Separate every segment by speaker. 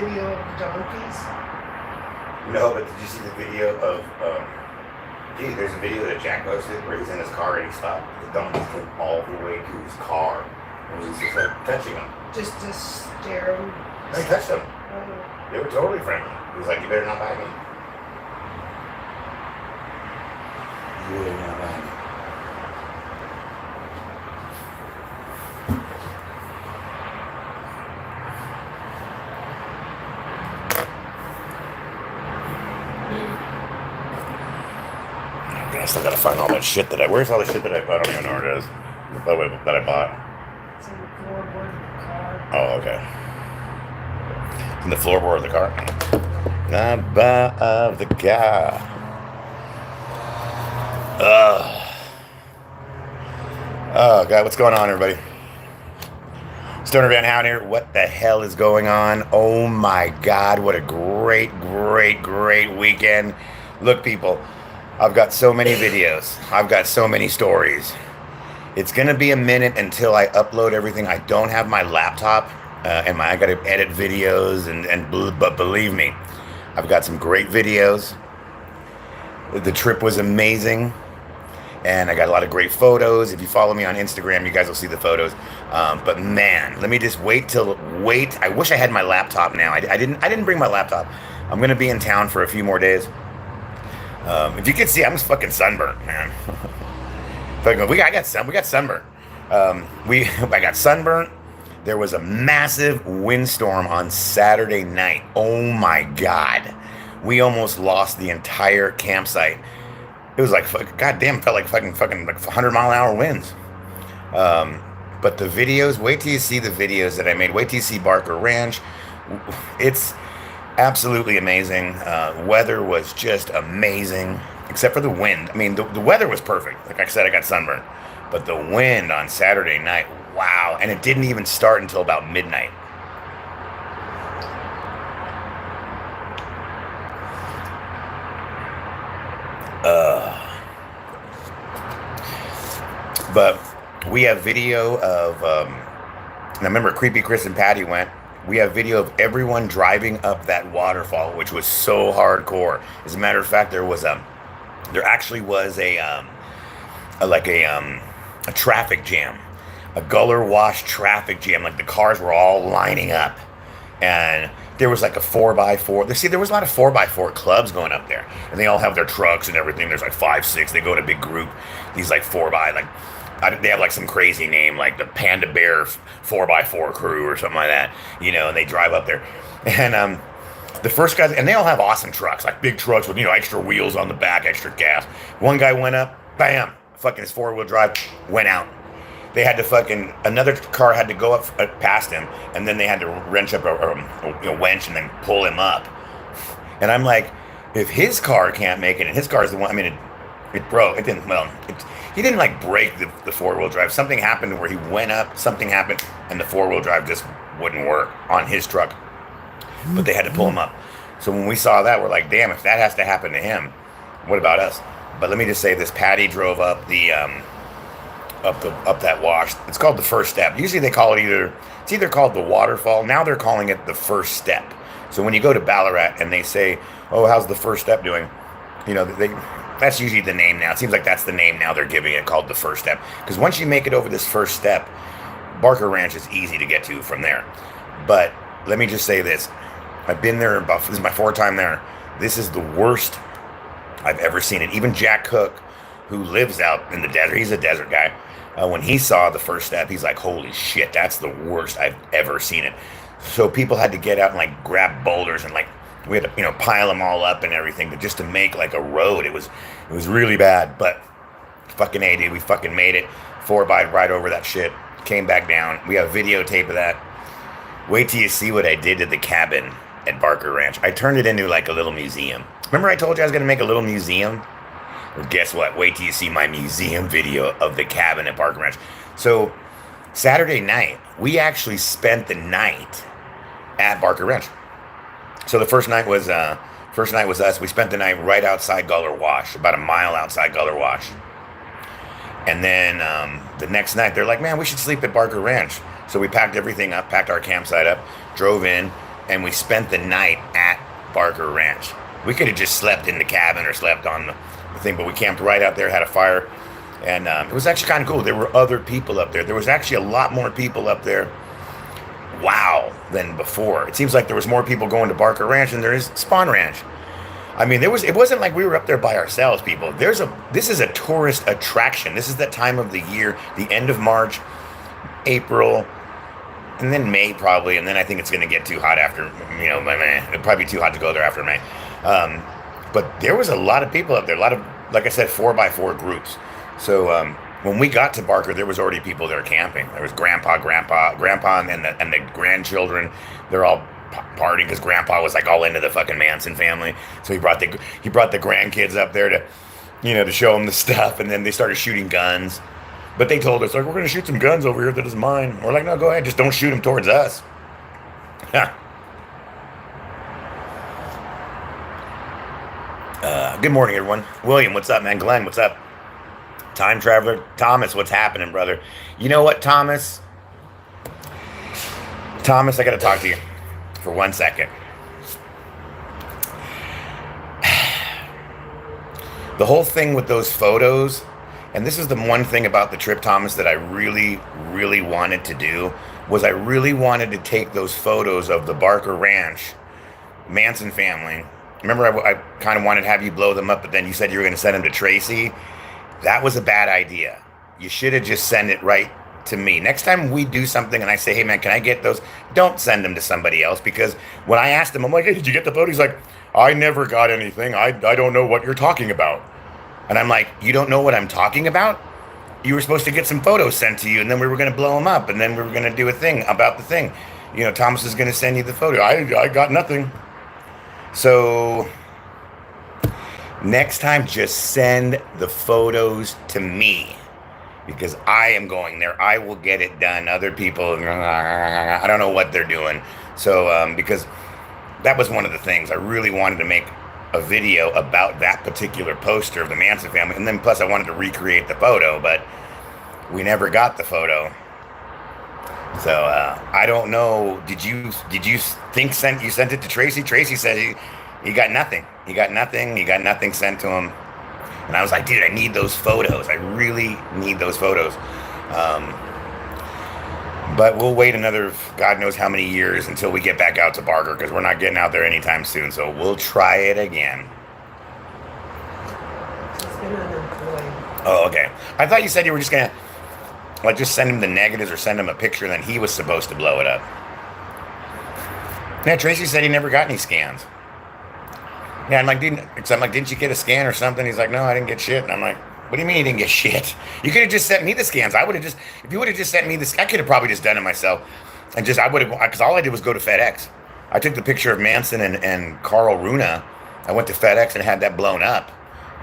Speaker 1: video of the donkeys?
Speaker 2: No, but did you see the video of, there's a video that Jack posted where he's in his car and he stopped. The donkeys came all the way to his car and was just like touching him.
Speaker 1: Just to stare him?
Speaker 2: They touched him.
Speaker 1: Oh.
Speaker 2: They were totally friendly. He was like, you better not bite me. You better not bite me. I still gotta find all that shit where's all the shit that I bought? I don't even know where it is. That I bought.
Speaker 1: It's in the floorboard of the car.
Speaker 2: Oh, okay. In the floorboard of the car? The of the car. Oh, God, what's going on, everybody? Stoner Van Houten here. What the hell is going on? Oh, my God, what a great weekend. Look, people, I've got so many videos. I've got so many stories. It's going to be a minute until I upload everything. I don't have my laptop, and I got to edit videos, but believe me, I've got some great videos. The trip was amazing, and I got a lot of great photos. If you follow me on Instagram, you guys will see the photos. But man, let me just wait. I wish I had my laptop now. I didn't bring my laptop. I'm going to be in town for a few more days. If you can see, I'm just fucking sunburnt, man. We got sunburnt. I got sunburnt. There was a massive windstorm on Saturday night. Oh my God. We almost lost the entire campsite. It was like, goddamn, felt like fucking like 100-mile-an-hour winds. But the videos, wait till you see the videos that I made. Wait till you see Barker Ranch. It's absolutely amazing. Weather was just amazing, except for the wind. I mean, the weather was perfect. Like I said, I got sunburned. But the wind on Saturday night, wow. And it didn't even start until about midnight. But we have video of, and I remember Creepy Chris and Patty went. We have video of everyone driving up that waterfall, which was so hardcore. As a matter of fact, there actually was a traffic jam, a Guller Wash traffic jam. Like the cars were all lining up, and there was like a 4x4. See, there was a lot of 4x4 clubs going up there, and they all have their trucks and everything. There's like 5, 6. They go in a big group. These like 4x, they have like some crazy name, like the Panda Bear 4x4 crew or something like that, and they drive up there. And the first guys, and they all have awesome trucks, like big trucks with, extra wheels on the back, extra gas. One guy went up, bam, fucking his 4-wheel drive went out. They had to another car had to go up past him, and then they had to wrench up a winch and then pull him up. And I'm like, if his car can't make it, and his car is the one, I mean, it broke. It didn't, he didn't like break the 4-wheel drive. Something happened where he went up, something happened, and the 4-wheel drive just wouldn't work on his truck. But they had to pull him up. So when we saw that, we're like, damn, if that has to happen to him, what about us? But let me just say this, Patty drove up up that wash. It's called the first step. Usually they call it it's either called the waterfall. Now they're calling it the first step. So when you go to Ballarat and they say, oh, how's the first step doing? That's usually the name now. It seems like that's the name now they're giving it, called the first step. Because once you make it over this first step, Barker Ranch is easy to get to from there. But let me just say this. I've been there this is my 4th time there. This is the worst I've ever seen it. Even Jack Cook, who lives out in the desert, he's a desert guy. When he saw the first step, he's like, holy shit, that's the worst I've ever seen it. So people had to get out and grab boulders and we had to, pile them all up and everything just to make a road. It was really bad, but fucking A, dude, we fucking made it. 4x right over that shit. Came back down. We have videotape of that. Wait till you see what I did to the cabin at Barker Ranch. I turned it into a little museum. Remember I told you I was going to make a little museum? Well, guess what? Wait till you see my museum video of the cabin at Barker Ranch. So Saturday night, we actually spent the night at Barker Ranch. So the first night was us. We spent the night right outside Guller Wash, about a mile outside Guller Wash. And then the next night, they're like, man, we should sleep at Barker Ranch. So we packed everything up, packed our campsite up, drove in, and we spent the night at Barker Ranch. We could have just slept in the cabin or slept on the thing, but we camped right out there, had a fire, and it was actually kind of cool. There were other people up there. There was actually a lot more people up there, wow, than before. It seems like there was more people going to Barker Ranch than there is Spawn Ranch. I mean, it wasn't like we were up there by ourselves, people. This is a tourist attraction. This is that time of the year, the end of March, April, and then May probably, and then I think it's going to get too hot after, by May. It'll probably be too hot to go there after May. But there was a lot of people up there, a lot of, like I said, 4x4 groups. So when we got to Barker, there was already people there camping. There was grandpa, and the grandchildren. They're all partying because Grandpa was like all into the fucking Manson family. So he brought the grandkids up there to show them the stuff, and then they started shooting guns. But they told us, like, we're going to shoot some guns over here that is mine. We're like, no, go ahead. Just don't shoot them towards us. Good morning, everyone. William, what's up, man? Glenn, what's up? Time Traveler. Thomas, what's happening, brother? You know what, Thomas? Thomas, I got to talk to you for 1 second. The whole thing with those photos, and this is the one thing about the trip, Thomas, that I really, really wanted to do, was I really wanted to take those photos of the Barker Ranch, Manson family. Remember, I kind of wanted to have you blow them up, but then you said you were going to send them to Tracy. That was a bad idea. You should have just sent it right to me. Next time we do something and I say, hey, man, can I get those? Don't send them to somebody else, because when I asked him, I'm like, hey, did you get the photo? He's like, I never got anything. I don't know what you're talking about. And I'm like, you don't know what I'm talking about? You were supposed to get some photos sent to you, and then we were going to blow them up, and then we were going to do a thing about the thing. Thomas is going to send you the photo. I got nothing. So next time, just send the photos to me, because I am going there. I will get it done. Other people, I don't know what they're doing. So because that was one of the things I really wanted to make a video about, that particular poster of the Manson family, and then plus I wanted to recreate the photo, but we never got the photo. So I don't know. Did you think you sent it to Tracy? Tracy said he got nothing. He got nothing sent to him. And I was like, dude, I need those photos. I really need those photos. But we'll wait another God knows how many years until we get back out to Barker, because we're not getting out there anytime soon. So we'll try it again.
Speaker 1: He's been unemployed.
Speaker 2: Oh, okay. I thought you said you were just going to just send him the negatives or send him a picture, and then he was supposed to blow it up. Yeah, Tracy said he never got any scans. Yeah, I'm like, didn't you get a scan or something? He's like, no, I didn't get shit. And I'm like, what do you mean you didn't get shit? You could have just sent me the scans. If you would have just sent me I could have probably just done it myself. And because all I did was go to FedEx. I took the picture of Manson and Carl Runa. I went to FedEx and had that blown up.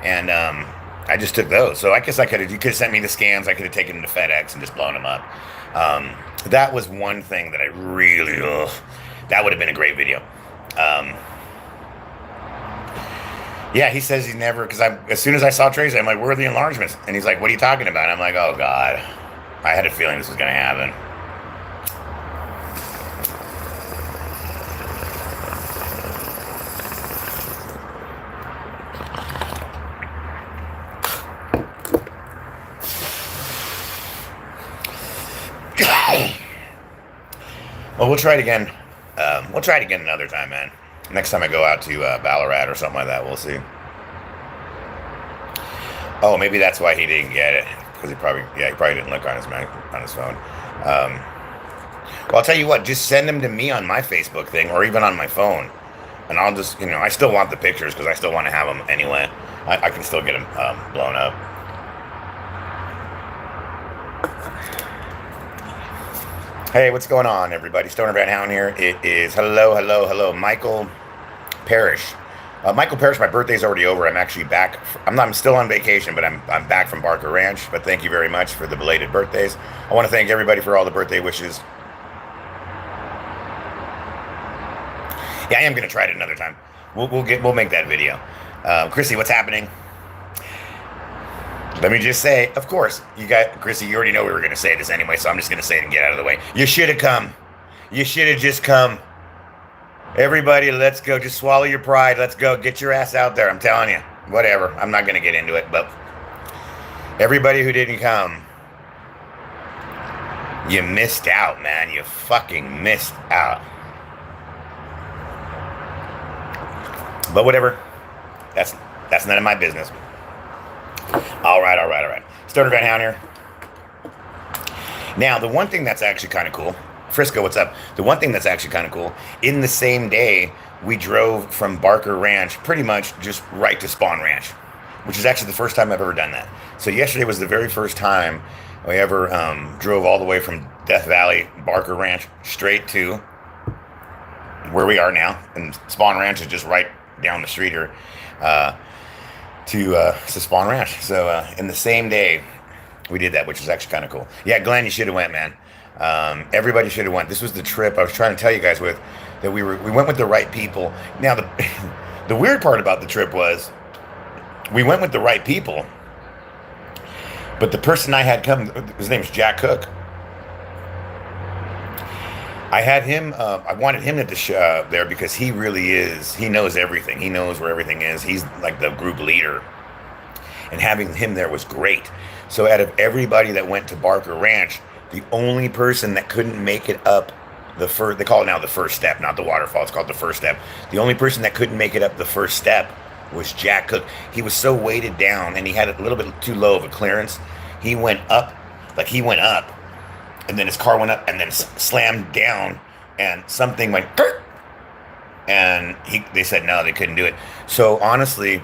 Speaker 2: And I just took those. So I guess you could have sent me the scans. I could have taken them to FedEx and just blown them up. That was one thing that I really, that would have been a great video. Yeah, he says he's never, because as soon as I saw Tracy, I'm like, where are the enlargements? And he's like, what are you talking about? I'm like, oh, God. I had a feeling this was going to happen. Well, we'll try it again. We'll try it again another time, man. Next time I go out to Ballarat or something like that, we'll see. Oh, maybe that's why he didn't get it, because he probably didn't look on his phone. Well, I'll tell you what, just send them to me on my Facebook thing or even on my phone, and I'll just, I still want the pictures because I still want to have them anyway. I can still get them blown up. Hey, what's going on, everybody? Stoner Van Hound here. It is hello, Michael Parrish. Michael Parrish, my birthday's already over. I'm actually back. I'm still on vacation, but I'm back from Barker Ranch. But thank you very much for the belated birthdays. I want to thank everybody for all the birthday wishes. Yeah, I am gonna try it another time. We'll make that video. Chrissy, what's happening? Let me just say, of course, Chrissy, you already know we were going to say this anyway, so I'm just going to say it and get out of the way. You should have come. You should have just come. Everybody, let's go. Just swallow your pride. Let's go. Get your ass out there. I'm telling you. Whatever. I'm not going to get into it, but everybody who didn't come, you missed out, man. You fucking missed out. But whatever. That's none of my business. All right. Stoner Van Hound here. Now, the one thing that's actually kind of cool, Frisco, what's up? The one thing that's actually kind of cool, in the same day, we drove from Barker Ranch pretty much just right to Spawn Ranch, which is actually the first time I've ever done that. So yesterday was the very first time we ever drove all the way from Death Valley, Barker Ranch, straight to where we are now. And Spawn Ranch is just right down the street here to Spawn Ranch. So in the same day, we did that, which is actually kind of cool. Yeah, Glenn, you should have went, man. Everybody should have went. This was the trip I was trying to tell you guys with, that we went with the right people. Now, the weird part about the trip was we went with the right people, but the person I had come, his name's Jack Cook. I had him, I wanted him at the show there because he really is, he knows everything. He knows where everything is. He's like the group leader. And having him there was great. So out of everybody that went to Barker Ranch, the only person that couldn't make it up the first, they call it now the first step, not the waterfall, it's called the first step. The only person that couldn't make it up the first step was Jack Cook. He was so weighted down and he had a little bit too low of a clearance. He went up, and then his car went up and then slammed down and something went, and they said no, they couldn't do it. So honestly,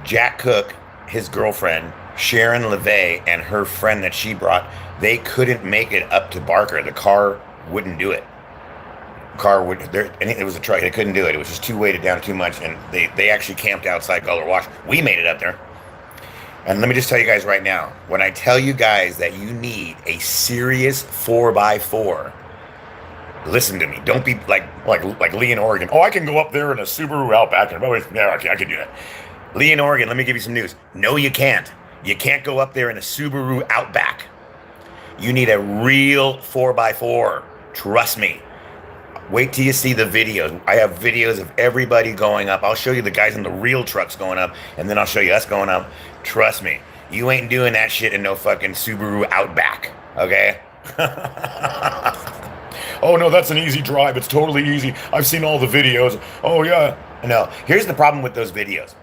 Speaker 2: Jack Cook, his girlfriend, Sharon LeVay, and her friend that she brought, they couldn't make it up to Barker. The car wouldn't do it. And it was a truck. They couldn't do it. It was just too weighted down too much, and they actually camped outside Gullar Wash. We made it up there. And let me just tell you guys right now, when I tell you guys that you need a serious 4x4, listen to me. Don't be like Lee in Oregon. Oh, I can go up there in a Subaru Outback. Yeah, I can do that. Lee in Oregon, let me give you some news. No, you can't. You can't go up there in a Subaru Outback. You need a real 4x4. Trust me. Wait till you see the videos. I have videos of everybody going up. I'll show you the guys in the real trucks going up, and then I'll show you us going up. Trust me. You ain't doing that shit in no fucking Subaru Outback. Okay? Oh, no, that's an easy drive. It's totally easy. I've seen all the videos. Oh, yeah. No. Here's the problem with those videos.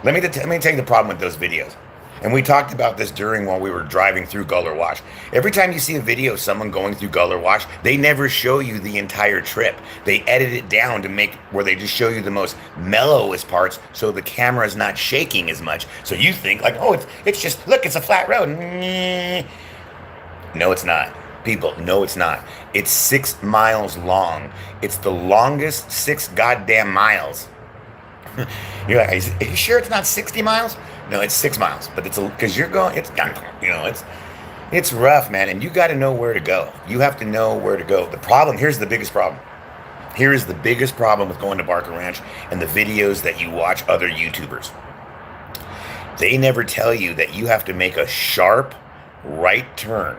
Speaker 2: Let me tell you the problem with those videos. And we talked about this while we were driving through Gullar Wash. Every time you see a video of someone going through Gullar Wash, they never show you the entire trip. They edit it down to make where they just show you the most mellowest parts so the camera is not shaking as much. So you think like, oh, it's just, look, it's a flat road. No, it's not. People, no, it's not. It's 6 miles long. It's the longest 6 goddamn miles. You're like, are you sure it's not 60 miles? No, it's 6 miles, but it's because you're going. It's rough, man, and you got to know where to go. You have to know where to go. Here's the biggest problem. Here is the biggest problem with going to Barker Ranch and the videos that you watch other YouTubers. They never tell you that you have to make a sharp right turn.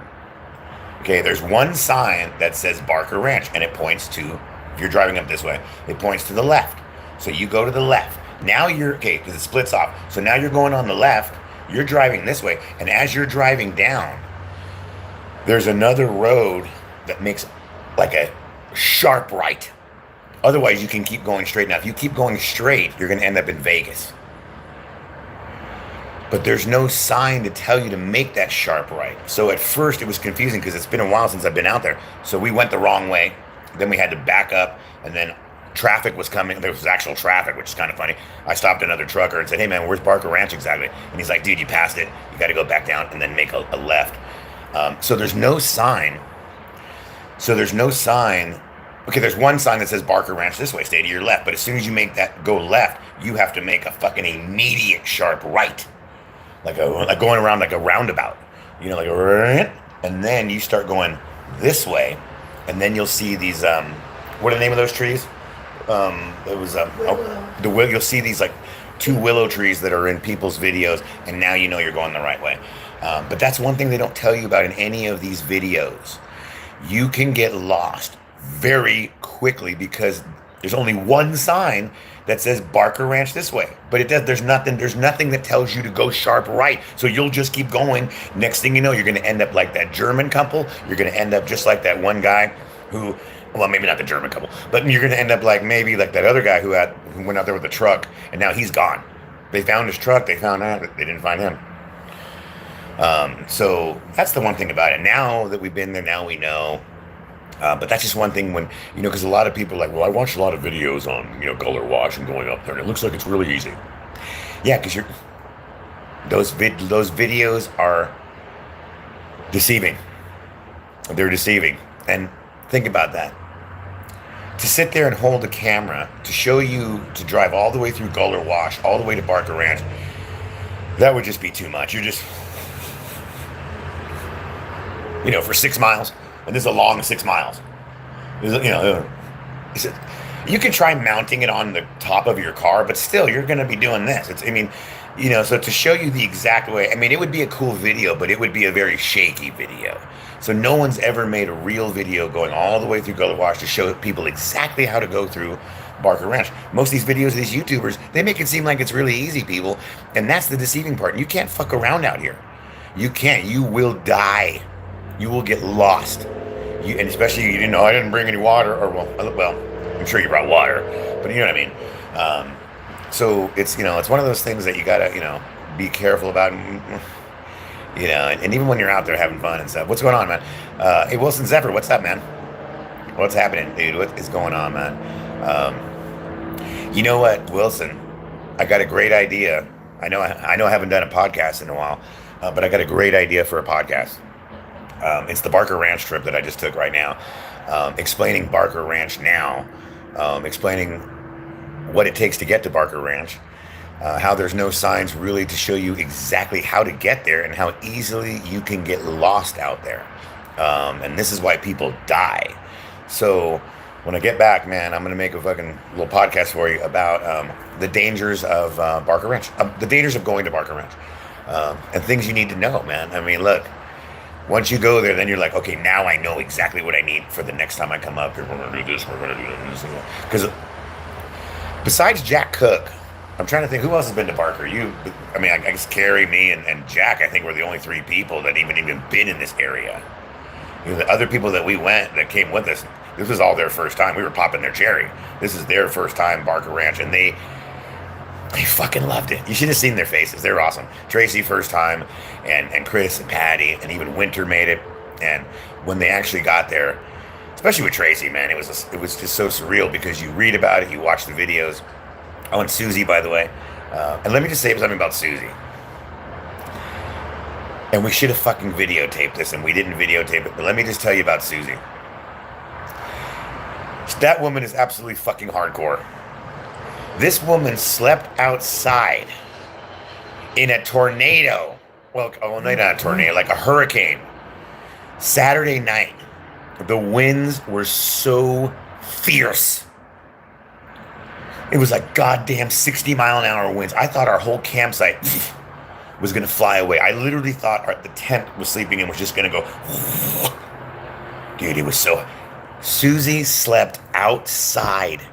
Speaker 2: Okay, there's one sign that says Barker Ranch, and it points to, if you're driving up this way, it points to the left. So you go to the left. Now okay, because it splits off. So now you're going on the left, you're driving this way, and as you're driving down, there's another road that makes like a sharp right. Otherwise, you can keep going straight. Now, if you keep going straight, you're going to end up in Vegas. But there's no sign to tell you to make that sharp right. So at first, it was confusing because it's been a while since I've been out there. So we went the wrong way. Then we had to back up, and then traffic was coming. There was actual traffic, which is kind of funny. I stopped another trucker and said, hey, man, where's Barker Ranch exactly? And he's like, dude, you passed it. You got to go back down and then make a left. So there's no sign. Okay, there's one sign that says Barker Ranch this way, stay to your left. But as soon as you make that go left, you have to make a fucking immediate sharp right. Like going around like a roundabout. You know, like a, and then you start going this way. And then you'll see these, what are the name of those trees? You'll see these like 2 willow trees that are in people's videos, and now you know you're going the right way. But that's one thing they don't tell you about in any of these videos. You can get lost very quickly because There's only one sign that says Barker Ranch this way, but it does. There's nothing that tells you to go sharp right. So you'll just keep going. Next thing you know, you're going to end up like that German couple. You're going to end up just like that one guy who, well, maybe not the German couple, but you're going to end up like maybe like that other guy who went out there with a truck and now he's gone. They found his truck. They found out they didn't find him. So that's the one thing about it. Now that we've been there, now we know. But that's just one thing when, because a lot of people are like, well, I watched a lot of videos on, Guller Wash and going up there, and it looks like it's really easy. Yeah, because those videos are deceiving. They're deceiving. And think about that. To sit there and hold a camera to show you to drive all the way through Guller Wash, all the way to Barker Ranch, that would just be too much. You're just, for 6 miles. And this is a long 6 miles. You can try mounting it on the top of your car, but still, you're going to be doing this. So to show you the exact way, it would be a cool video, but it would be a very shaky video. So no one's ever made a real video going all the way through Guller Wash to show people exactly how to go through Barker Ranch. Most of these videos, these YouTubers, they make it seem like it's really easy, people. And that's the deceiving part. You can't fuck around out here. You can't. You will die. You will get lost. And especially, I didn't bring any water, or well, I'm sure you brought water, but you know what I mean. So it's one of those things that you gotta be careful about, and even when you're out there having fun and stuff. What's going on, man? Hey, Wilson Zephyr, what's up, man? What's happening, dude? What is going on, man? You know what, Wilson? I got a great idea. I know I haven't done a podcast in a while, but I got a great idea for a podcast. It's the Barker Ranch trip that I just took right now. Explaining Barker Ranch now. Explaining what it takes to get to Barker Ranch. How there's no signs really to show you exactly how to get there and how easily you can get lost out there. And this is why people die. So when I get back, man, I'm going to make a fucking little podcast for you about the dangers of Barker Ranch. The dangers of going to Barker Ranch. And things you need to know, man. Look. Once you go there, then you're like, okay, now I know exactly what I need for the next time I come up here. We're going to do this, we're going to do this. Because besides Jack Cook, I'm trying to think, who else has been to Barker? I guess Carrie, me, and Jack, I think we're the only 3 people that even been in this area. The other people that came with us, this was all their first time. We were popping their cherry. This is their first time Barker Ranch, and they fucking loved it. You should have seen their faces. They're awesome. Tracy, first time, and Chris and Patty, and even Winter made it. And when they actually got there, especially with Tracy, man, it was just so surreal because you read about it, you watch the videos. Oh, and Susie, by the way. And let me just say something about Susie. And we should have fucking videotaped this, and we didn't videotape it. But let me just tell you about Susie. That woman is absolutely fucking hardcore. This woman slept outside in a tornado. Well, not a tornado, like a hurricane. Saturday night. The winds were so fierce. It was like goddamn 60-mile-an-hour winds. I thought our whole campsite was going to fly away. I literally thought the tent was sleeping in was just going to go. Dude, it was so... Susie slept outside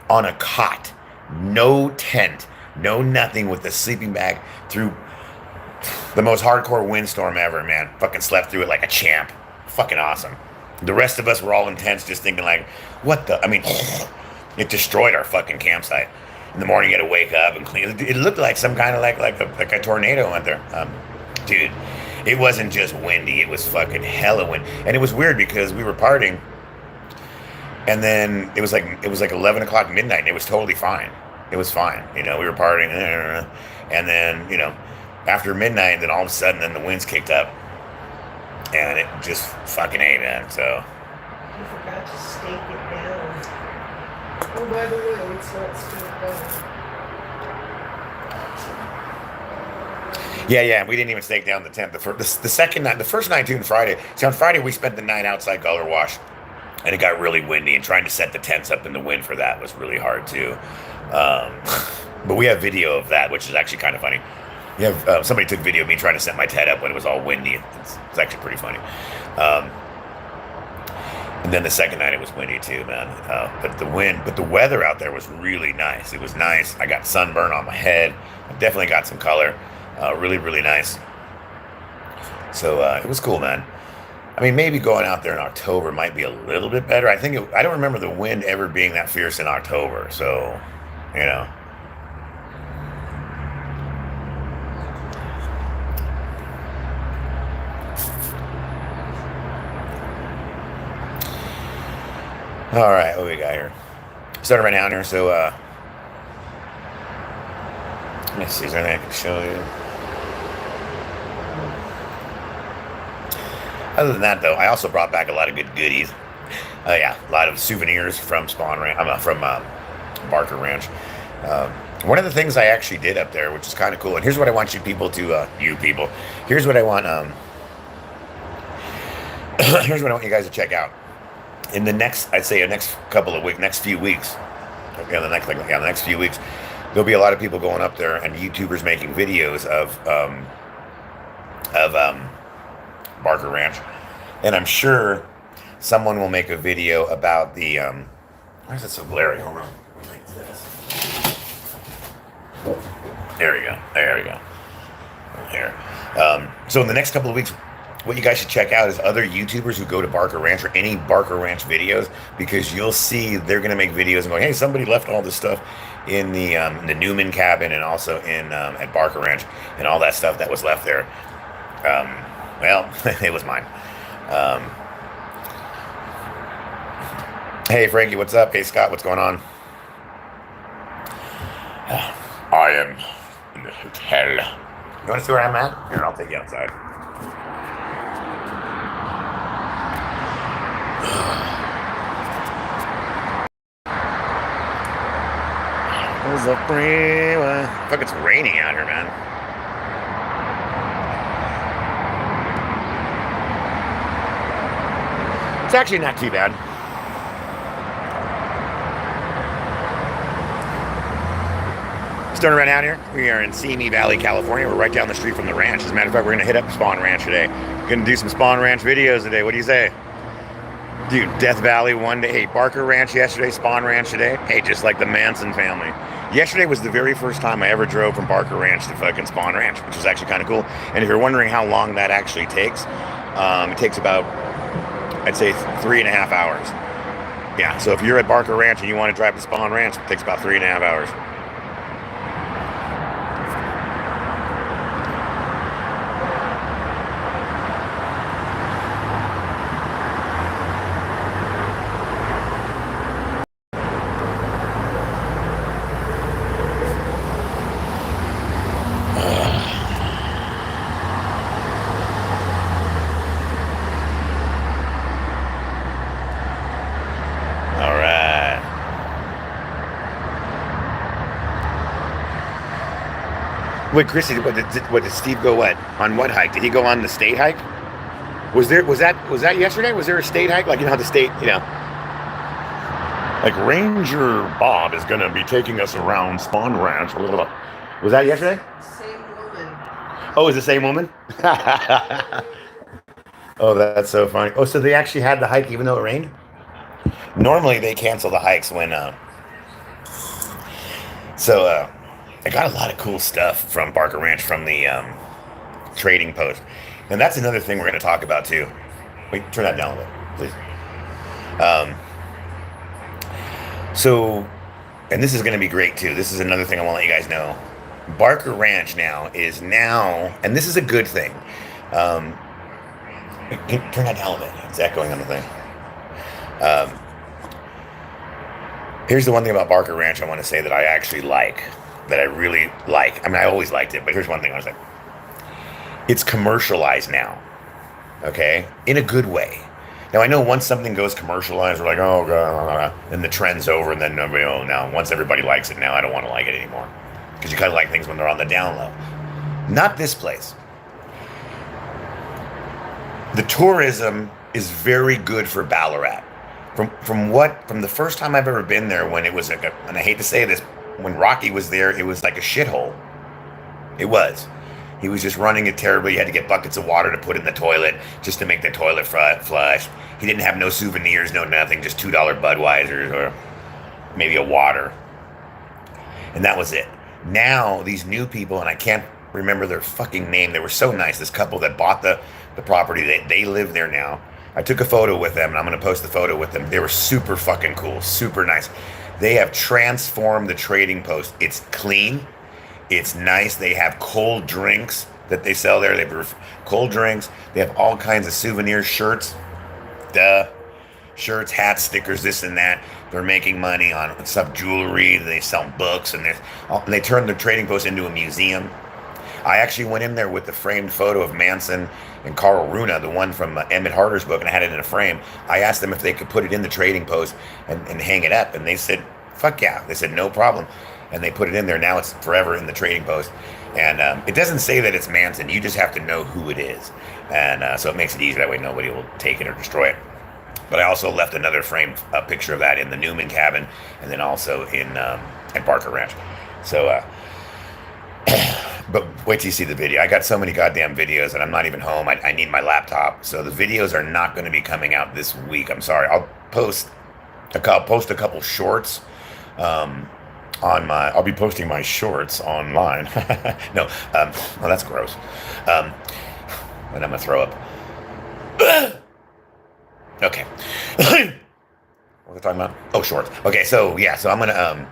Speaker 2: on a cot. No tent, no nothing, with a sleeping bag through the most hardcore windstorm ever, man. Fucking slept through it like a champ. Fucking awesome. The rest of us were all in tents just thinking like, what the... it destroyed our fucking campsite. In the morning you had to wake up and clean. It looked like some kind of like a tornado went there. Dude, it wasn't just windy. It was fucking hella wind. And it was weird because we were partying. And then it was like 11 o'clock midnight, and it was totally fine. It was fine. We were partying. And then, after midnight, then all of a sudden, then the winds kicked up. And it just fucking ate, man. So.
Speaker 1: You forgot to stake it down. Oh, by the way, it's not staked down.
Speaker 2: Yeah, we didn't even stake down the tent. The second night, the first night, too, and Friday. See, on Friday, we spent the night outside Guller Wash. And it got really windy, and trying to set the tents up in the wind for that was really hard too. But we have video of that, which is actually kind of funny. We have somebody took video of me trying to set my tent up when it was all windy. It's actually pretty funny. And then the second night it was windy too, man. But the weather out there was really nice. It was nice. I got sunburn on my head. I definitely got some color. Really, really nice. So it was cool, man. I mean, maybe going out there in October might be a little bit better. I don't remember the wind ever being that fierce in October. So, you know. All right, what we got here? Starting right now here. So, let me see. Is there anything I can show you? Other than that, though, I also brought back a lot of good goodies. Yeah, a lot of souvenirs from Spawn Ranch. From Barker Ranch. One of the things I actually did up there, which is kind of cool, and here's what I want you people to, here's what I want, here's what I want you guys to check out. In the next, I'd say, next few weeks, the next few weeks, there'll be a lot of people going up there and YouTubers making videos of Barker Ranch, and I'm sure someone will make a video about the why is it so blurry? Hold on. Like this. There we go. There we go. Here. So in the next couple of weeks, what you guys should check out is other YouTubers who go to Barker Ranch or any Barker Ranch videos, because you'll see they're going to make videos and go, hey, somebody left all this stuff in the Newman cabin and also in at Barker Ranch, and all that stuff that was left there. Well, it was mine. Hey, Frankie, what's up? Hey, Scott, what's going on? I am in the hotel. You want to see where I'm at? Here, I'll take you outside. There's a freeway. Fuck, it's raining out here, man. It's actually not too bad. Starting right out here, we are in Simi Valley, California. We're right down the street from the ranch. As a matter of fact, we're going to hit up Spawn Ranch today. Going to do some Spawn Ranch videos today. What do you say? Dude, Death Valley one day. Hey, Barker Ranch yesterday, Spawn Ranch today. Hey, just like the Manson family. Yesterday was the very first time I ever drove from Barker Ranch to fucking Spawn Ranch, which was actually kind of cool. And if you're wondering how long that actually takes, it takes about, I'd say, 3.5 hours. Yeah, so if you're at Barker Ranch and you want to drive to Spawn Ranch, it takes about 3.5 hours. Wait, Chrissy, what did Steve go on what hike? Did he go on the state hike? Was that yesterday? Was there a state hike? Like, you know how the state, like Ranger Bob is going to be taking us around Spawn Ranch. Was that yesterday?
Speaker 1: Same woman.
Speaker 2: Oh, is the same woman? Oh, that's so funny. Oh, so they actually had the hike even though it rained? Normally they cancel the hikes when, I got a lot of cool stuff from Barker Ranch from the trading post. And that's another thing we're going to talk about too. Wait, turn that down a little, please. And this is going to be great too. This is another thing I want to let you guys know. Barker Ranch is now, and this is a good thing. Turn that down a little bit. It's echoing on the thing. Here's the one thing about Barker Ranch I want to say that I actually like. That I really like. I mean, I always liked it, but here's one thing I was like. It's commercialized now. Okay? In a good way. Now, I know once something goes commercialized, we're like, oh, God, and the trend's over, and then nobody, now, once everybody likes it now, I don't want to like it anymore. Because you kind of like things when they're on the down low. Not this place. The tourism is very good for Ballarat. From the first time I've ever been there, when it was and I hate to say this, when Rocky was there, it was like a shithole. It was. He was just running it terribly. He had to get buckets of water to put in the toilet just to make the toilet flush. He didn't have no souvenirs, no nothing, just $2 Budweisers or maybe a water. And that was it. Now, these new people, and I can't remember their fucking name, they were so nice. This couple that bought the property, they live there now. I took a photo with them, and I'm going to post the photo with them. They were super fucking cool, super nice. They have transformed the trading post. It's clean. It's nice. They have cold drinks that they sell there. They have cold drinks. They have all kinds of souvenirs, shirts, shirts, hats, stickers, this and that. They're making money on some jewelry. They sell books, and they turned the trading post into a museum. I actually went in there with the framed photo of Manson and Carl Runa, the one from Emmett Harder's book, and I had it in a frame. I asked them if they could put it in the trading post and hang it up, and they said, fuck yeah. They said, no problem. And they put it in there. Now it's forever in the trading post. And it doesn't say that it's Manson. You just have to know who it is. And so it makes it easy. That way nobody will take it or destroy it. But I also left another framed picture of that in the Newman cabin, and then also in at Barker Ranch. So, but wait till you see the video. I got so many goddamn videos, and I'm not even home. I need my laptop, so the videos are not going to be coming out this week. I'm sorry. I'll post a couple shorts on my. I'll be posting my shorts online. No, well that's gross. And I'm gonna throw up. Okay. What was I talking about? Oh, shorts. Okay, so yeah, so I'm gonna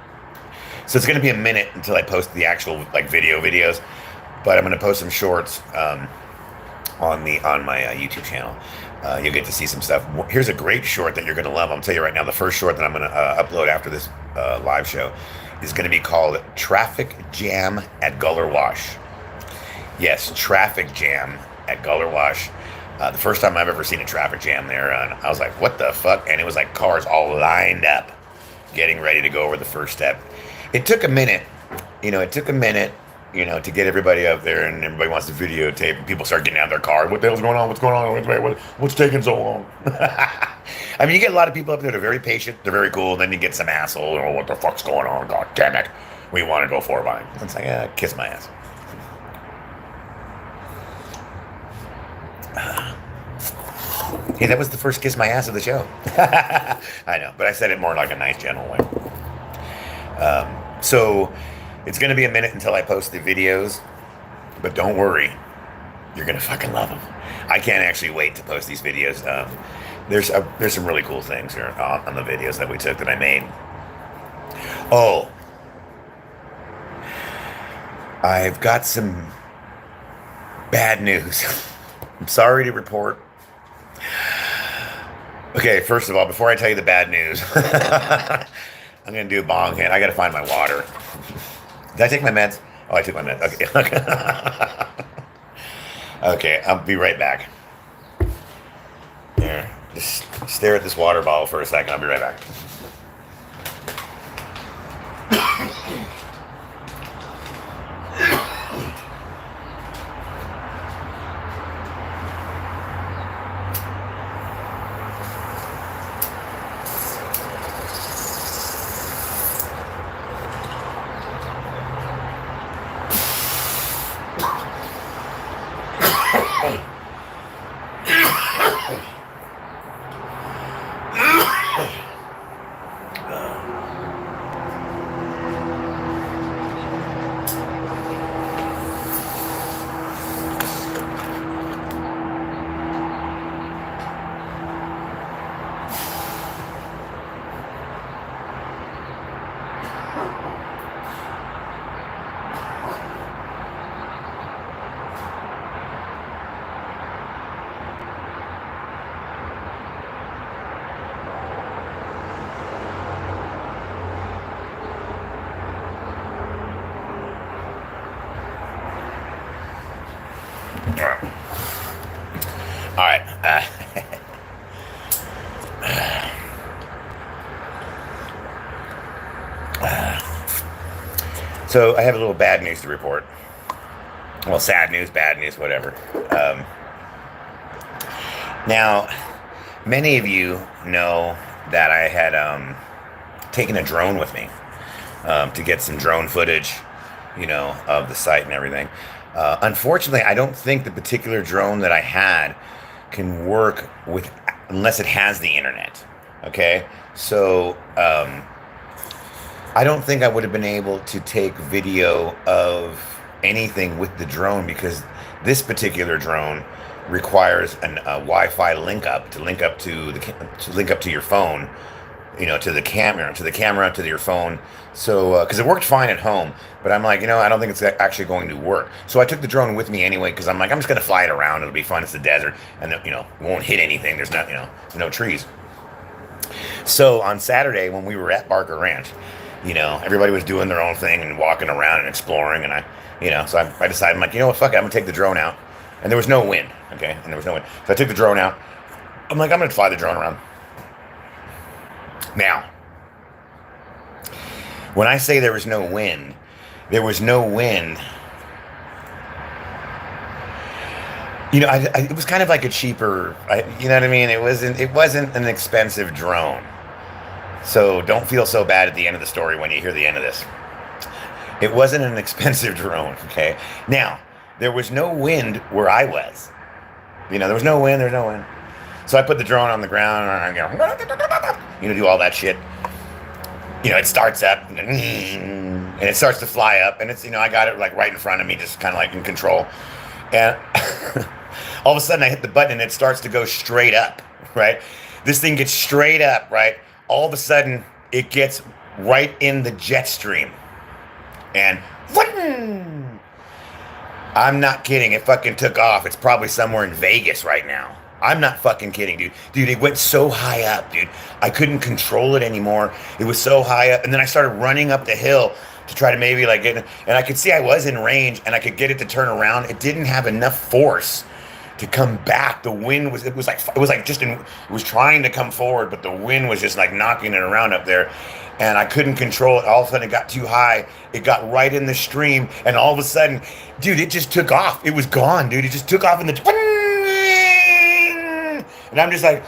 Speaker 2: so it's gonna be a minute until I post the actual like videos, but I'm gonna post some shorts on my YouTube channel. You'll get to see some stuff. Here's a great short that you're gonna love. I'm tell you right now, the first short that I'm gonna upload after this live show is gonna be called "Traffic Jam at Guller Wash." Yes, traffic jam at Guller Wash. The first time I've ever seen a traffic jam there, and I was like, what the fuck? And it was like cars all lined up, getting ready to go over the first step. It took a minute, to get everybody up there, and everybody wants to videotape, and people start getting out of their car. What the hell's going on? What's going on? What's taking so long? I mean, you get a lot of people up there that are very patient, they're very cool, then you get some asshole, what the fuck's going on? God damn it. We want to go 4 by. It's like, kiss my ass. Hey, that was the first kiss my ass of the show. I know, but I said it more like a nice, gentle way. So it's going to be a minute until I post the videos, but don't worry. You're going to fucking love them. I can't actually wait to post these videos. There's some really cool things here on the videos that we took that I made. Oh, I've got some bad news. I'm sorry to report. Okay, first of all, before I tell you the bad news, I'm going to do a bong hit. I got to find my water. Did I take my meds? Oh, I took my meds. Okay. Okay, I'll be right back. Here, just stare at this water bottle for a second. I'll be right back. All right. So I have a little bad news to report. Well, sad news, bad news, whatever. Now, many of you know that I had taken a drone with me to get some drone footage, of the site and everything. Unfortunately, I don't think the particular drone that I had can work with unless it has the internet. Okay, so I don't think I would have been able to take video of anything with the drone because this particular drone requires a Wi-Fi link up to to link up to your phone, to the camera, to your phone. So, because it worked fine at home, but I'm like, I don't think it's actually going to work. So I took the drone with me anyway because I'm like, I'm just gonna fly it around. It'll be fun. It's the desert, and it won't hit anything. There's not, no trees. So on Saturday when we were at Barker Ranch, everybody was doing their own thing and walking around and exploring, and so I decided, I'm like, what, fuck it, I'm gonna take the drone out, and there was no wind, okay, and there was no wind, so I took the drone out. I'm like, I'm gonna fly the drone around. Now, when I say there was no wind, there was no wind. It was kind of like a cheaper, you know what I mean? It wasn't an expensive drone. So don't feel so bad at the end of the story when you hear the end of this. It wasn't an expensive drone, okay? Now, there was no wind where I was. There was no wind, there's no wind. So I put the drone on the ground, and do all that shit. It starts up, and it starts to fly up, and it's, I got it like right in front of me, just kind of like in control. And all of a sudden I hit the button and it starts to go straight up, right? This thing gets straight up, right? All of a sudden it gets right in the jet stream. And I'm not kidding. It fucking took off. It's probably somewhere in Vegas right now. I'm not fucking kidding, dude. Dude, it went so high up, dude. I couldn't control it anymore. It was so high up. And then I started running up the hill to try to maybe like get, and I could see I was in range and I could get it to turn around. It didn't have enough force to come back. The wind was, it was trying to come forward, but the wind was just like knocking it around up there. And I couldn't control it. All of a sudden it got too high. It got right in the stream. And all of a sudden, dude, it just took off. It was gone, dude. It just took off in the, and I'm just like,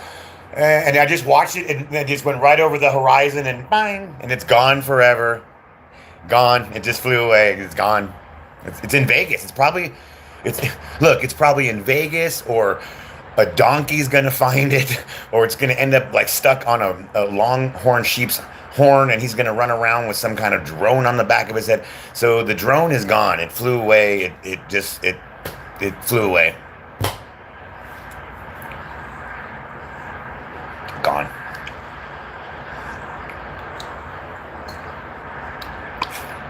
Speaker 2: and I just watched it and it just went right over the horizon and bang, and it's gone forever. Gone. It just flew away. It's gone. It's in Vegas. It's probably in Vegas, or a donkey's gonna find it, or it's gonna end up like stuck on a longhorn sheep's horn, and he's gonna run around with some kind of drone on the back of his head. So the drone is gone. It flew away. It flew away. Gone.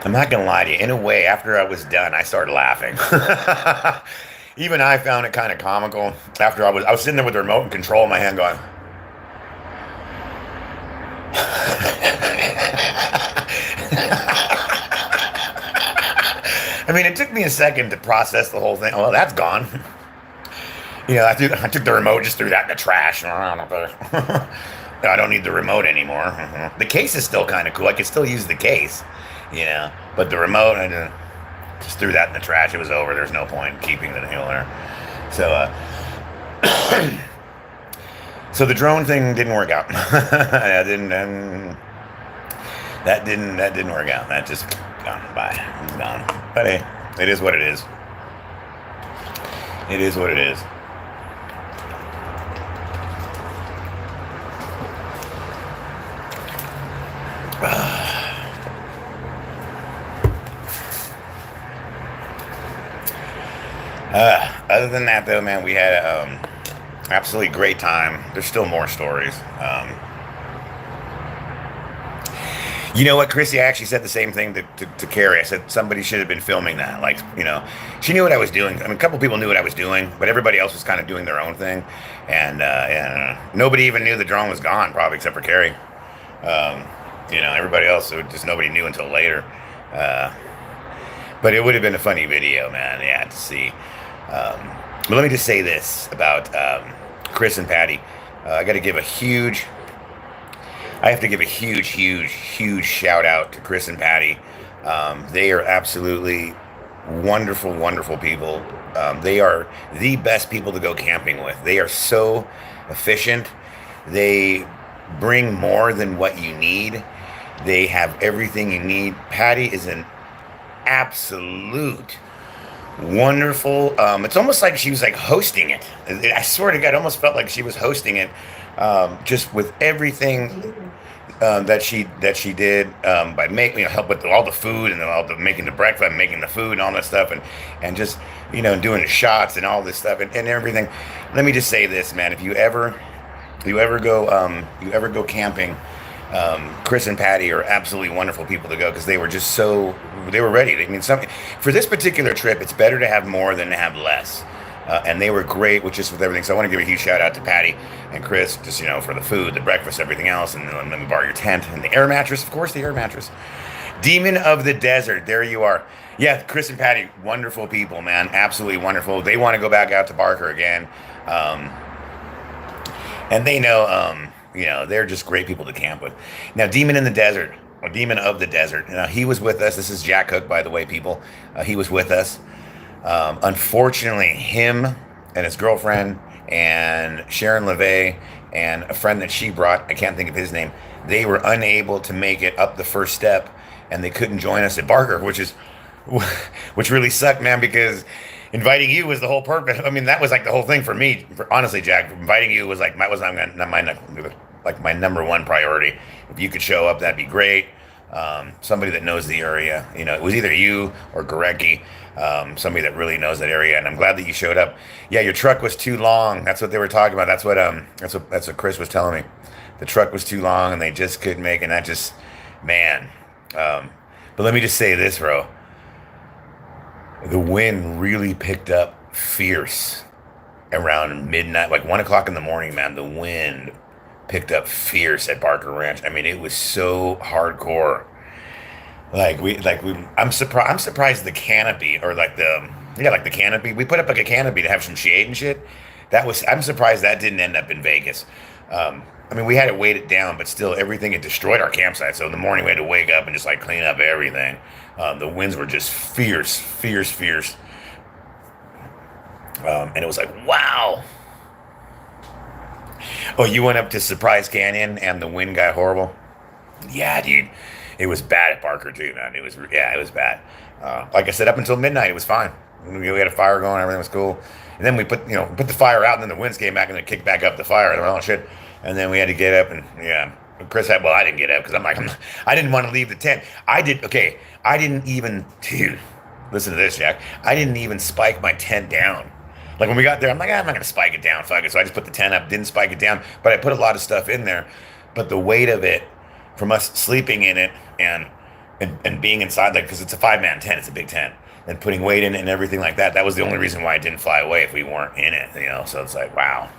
Speaker 2: I'm not gonna lie to you. In a way, after I was done, I started laughing. Even I found it kind of comical. After I was sitting there with the remote and control in my hand, going. I mean, it took me a second to process the whole thing. Oh, well, that's gone. I took the remote, just threw that in the trash. I don't need the remote anymore. The case is still kind of cool. I could still use the case. But the remote, I just threw that in the trash. It was over. There's no point in keeping the deal there. So, so the drone thing didn't work out. That didn't work out. That just gone by. It's gone. But hey, it is what it is. It is what it is. Other than that, though, man, we had absolutely great time. There's still more stories. You know what, Chrissy? I actually said the same thing to Carrie. I said somebody should have been filming that. Like, she knew what I was doing. I mean, a couple people knew what I was doing, but everybody else was kind of doing their own thing. And nobody even knew the drone was gone, probably, except for Carrie. Everybody else, nobody knew until later. But it would have been a funny video, man, yeah, to see. But let me just say this about Chris and Patty. I have to give a huge, huge shout out to Chris and Patty. They are absolutely wonderful, wonderful people. They are the best people to go camping with. They are so efficient. They bring more than what you need. They have everything you need. Patty is an absolute wonderful. It's almost like she was like hosting it. I swear to God, it almost felt like she was hosting it, just with everything that she did, by making, help with all the food and all the making the breakfast, making the food and all that stuff, and just doing the shots and all this stuff and everything. Let me just say this, man. If you ever go camping, Chris and Patty are absolutely wonderful people to go because they were just they were ready. I mean, for this particular trip, it's better to have more than to have less. And they were great with everything. So I want to give a huge shout out to Patty and Chris, just for the food, the breakfast, everything else, and let me borrow your tent and the air mattress, of course, the air mattress. Demon of the Desert, there you are. Yeah, Chris and Patty, wonderful people, man, absolutely wonderful. They want to go back out to Barker again, and they know, they're just great people to camp with. Now, Demon in the Desert, or Demon of the Desert, he was with us. This is Jack Cook, by the way, people. He was with us. Unfortunately, him and his girlfriend and Sharon LeVay and a friend that she brought, I can't think of his name, they were unable to make it up the first step, and they couldn't join us at Barker, which really sucked, man, because inviting you was the whole purpose. I mean, that was like the whole thing for me. Honestly, Jack, inviting you was like my number one priority. If you could show up, that'd be great. Somebody that knows the area. It was either you or Gorecki, somebody that really knows that area. And I'm glad that you showed up. Yeah, your truck was too long. That's what they were talking about. That's what Chris was telling me. The truck was too long, and they just couldn't make it. And that just, man. But let me just say this, bro. The wind really picked up fierce around midnight, like 1 o'clock in the morning, man. The wind picked up fierce at Barker Ranch. I mean, it was so hardcore. I'm surprised the canopy, or the canopy. We put up like a canopy to have some shade and shit. I'm surprised that didn't end up in Vegas. I mean, we had to weight it down, but still, everything, it destroyed our campsite. So in the morning, we had to wake up and just like clean up everything. The winds were just fierce, fierce, fierce. And it was like, wow. Oh, you went up to Surprise Canyon and the wind got horrible? Yeah, dude. It was bad at Barker too, man. It was bad. Like I said, up until midnight, it was fine. We had a fire going, everything was cool. And then we put the fire out, and then the winds came back and it kicked back up the fire and all shit. And then we had to get up, and I didn't get up because I didn't want to leave the tent. I didn't even, dude, listen to this, Jack. I didn't even spike my tent down. Like when we got there, I'm like, I'm not going to spike it down. Fuck it. So I just put the tent up, didn't spike it down, but I put a lot of stuff in there. But the weight of it, from us sleeping in it and being inside, like, because it's a 5-man tent, it's a big tent, and putting weight in it and everything like that, that was the only reason why it didn't fly away if we weren't in it, So it's like, wow.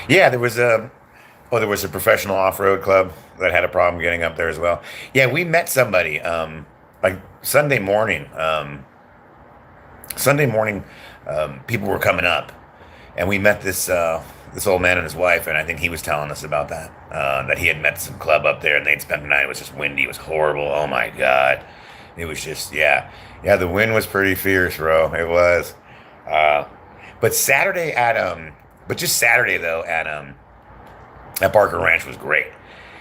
Speaker 2: Yeah, there was a professional off-road club that had a problem getting up there as well. Yeah, we met somebody, like Sunday morning. People were coming up, and we met this old man and his wife, and I think he was telling us about that he had met some club up there, and they'd spent the night. It was just windy. It was horrible. Oh my God, it was just, yeah. The wind was pretty fierce, bro. It was. But Saturday though at Barker Ranch was great,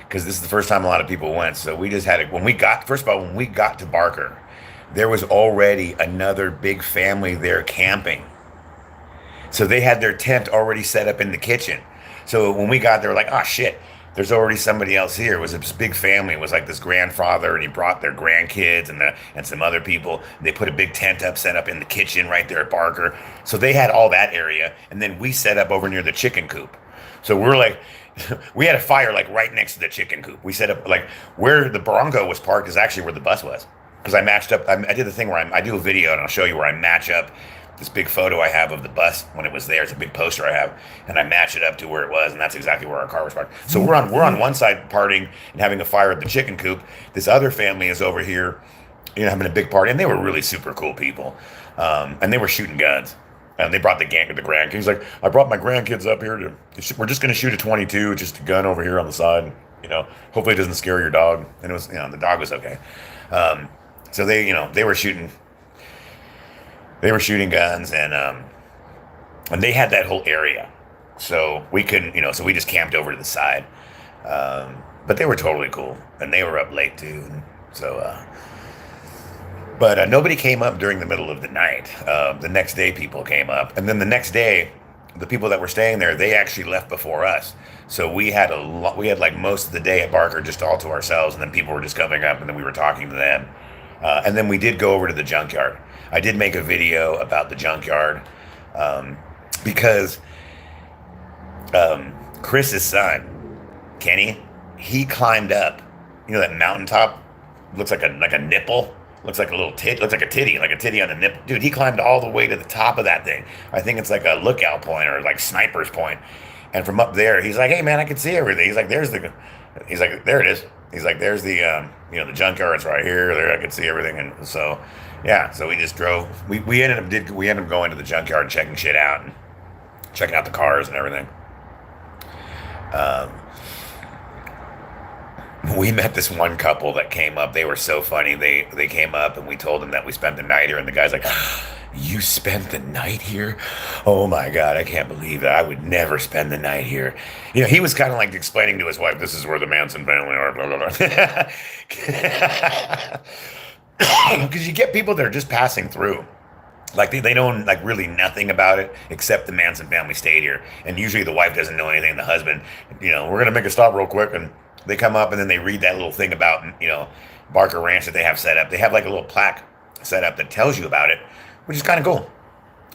Speaker 2: because this is the first time a lot of people went. So we just had it when we got to Barker, there was already another big family there camping. So they had their tent already set up in the kitchen. So when we got there, we're like, oh shit, there's already somebody else here. It was this big family. It was like this grandfather, and he brought their grandkids and some other people. They put a big tent up, set up in the kitchen right there at Barker. So they had all that area, and then we set up over near the chicken coop. So we're like, we had a fire like right next to the chicken coop. We set up like where the Bronco was parked is actually where the bus was, because I matched up. I did the thing where I do a video, and I'll show you where I match up this big photo I have of the bus when it was there. It's a big poster I have, and I match it up to where it was, and that's exactly where our car was parked. So we're on one side partying and having a fire at the chicken coop. This other family is over here, having a big party, and they were really super cool people, and they were shooting guns. And they brought the grandkids. He's like, I brought my grandkids up here we're just going to shoot a 22, just a gun over here on the side. Hopefully it doesn't scare your dog. And it was, the dog was okay. So they were shooting guns, and they had that whole area. So we couldn't, so we just camped over to the side. But they were totally cool, and they were up late too. And so, but nobody came up during the middle of the night. The next day, people came up, and then the next day, the people that were staying there, they actually left before us. So we had we had like most of the day at Barker just all to ourselves, and then people were just coming up, and then we were talking to them. And then we did go over to the junkyard. I did make a video about the junkyard because Chris's son, Kenny, he climbed up. You know that mountaintop looks like a nipple, looks like a little looks like a titty on the nipple. Dude, he climbed all the way to the top of that thing. I think it's like a lookout point or like sniper's point. And from up there, he's like, "Hey man, I can see everything." He's like, there it is. He's like, "There's the the junkyard's right here. There, I can see everything." And so, yeah, so we just drove. We ended up going to the junkyard and checking shit out and checking out the cars and everything. We met this one couple that came up. They were so funny. They came up and we told them that we spent the night here, and the guy's like, "You spent the night here? Oh my God, I can't believe that. I would never spend the night here." He was kind of like explaining to his wife, "This is where the Manson family are, blah, blah, blah." Because you get people that are just passing through. Like they know like really nothing about it except the Manson family stayed here, and usually the wife doesn't know anything. The husband, we're gonna make a stop real quick, and they come up and then they read that little thing about Barker Ranch that they have set up. They have like a little plaque set up that tells you about it, which is kind of cool.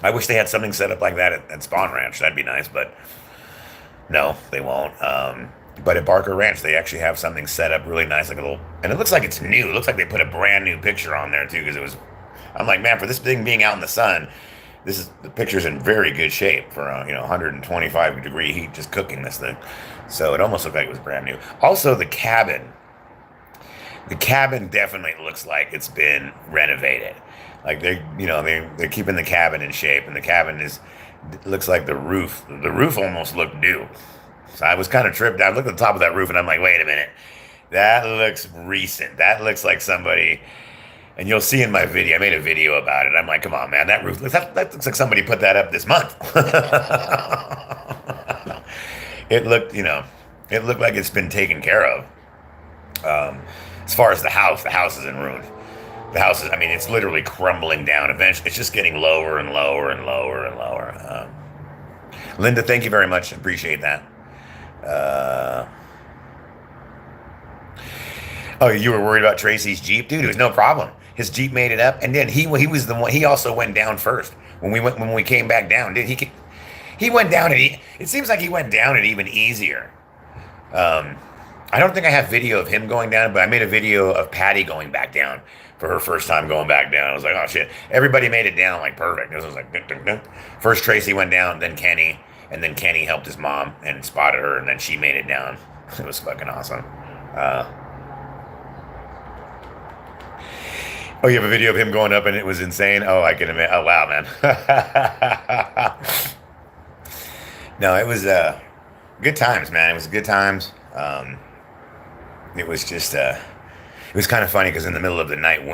Speaker 2: I wish they had something set up like that at Spawn Ranch. That'd be nice, but no, they won't. But at Barker Ranch, they actually have something set up really nice, like a little, and it looks like it's new. It looks like they put a brand new picture on there too, because it was. I'm like, man, for this thing being out in the sun, the picture's in very good shape for 125 degree heat, just cooking this thing. So it almost looked like it was brand new. Also, the cabin definitely looks like it's been renovated. Like they're keeping the cabin in shape, and the cabin looks like the roof almost looked new. So I was kind of tripped. I looked at the top of that roof, and I'm like, wait a minute, that looks recent. That looks like somebody. And you'll see in my video, I made a video about it. I'm like, come on, man, that roof, that looks like somebody put that up this month. It looked like it's been taken care of. As far as the house is in ruin. The house is, it's literally crumbling down. Eventually, it's just getting lower and lower and lower and lower. Linda, thank you very much. Appreciate that. Oh, you were worried about Tracy's Jeep? Dude, it was no problem. His Jeep made it up, and then he was the one. He also went down first when we came back down. Dude, he went down, and it seems like he went down it even easier. I don't think I have video of him going down, but I made a video of Patty going back down for her first time going back down. I was like, oh shit, everybody made it down like perfect. It was like dun, dun, dun. First Tracy went down, then Kenny, and then Kenny helped his mom and spotted her, and then she made it down. It was fucking awesome. Oh, you have a video of him going up and it was insane? Oh, I can admit. Oh, wow, man. No, it was good times, man. It was good times. It was just, it was kind of funny because in the middle of the night,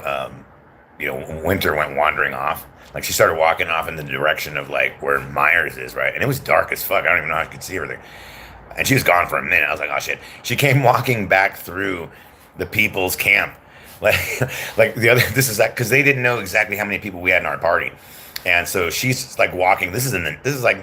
Speaker 2: Winter went wandering off. Like she started walking off in the direction of like where Myers is, right? And it was dark as fuck. I don't even know how I could see everything. And she was gone for a minute. I was like, oh shit. She came walking back through the people's camp. Like the other, this is like, cause they didn't know exactly how many people we had in our party. And so she's like walking, this is like,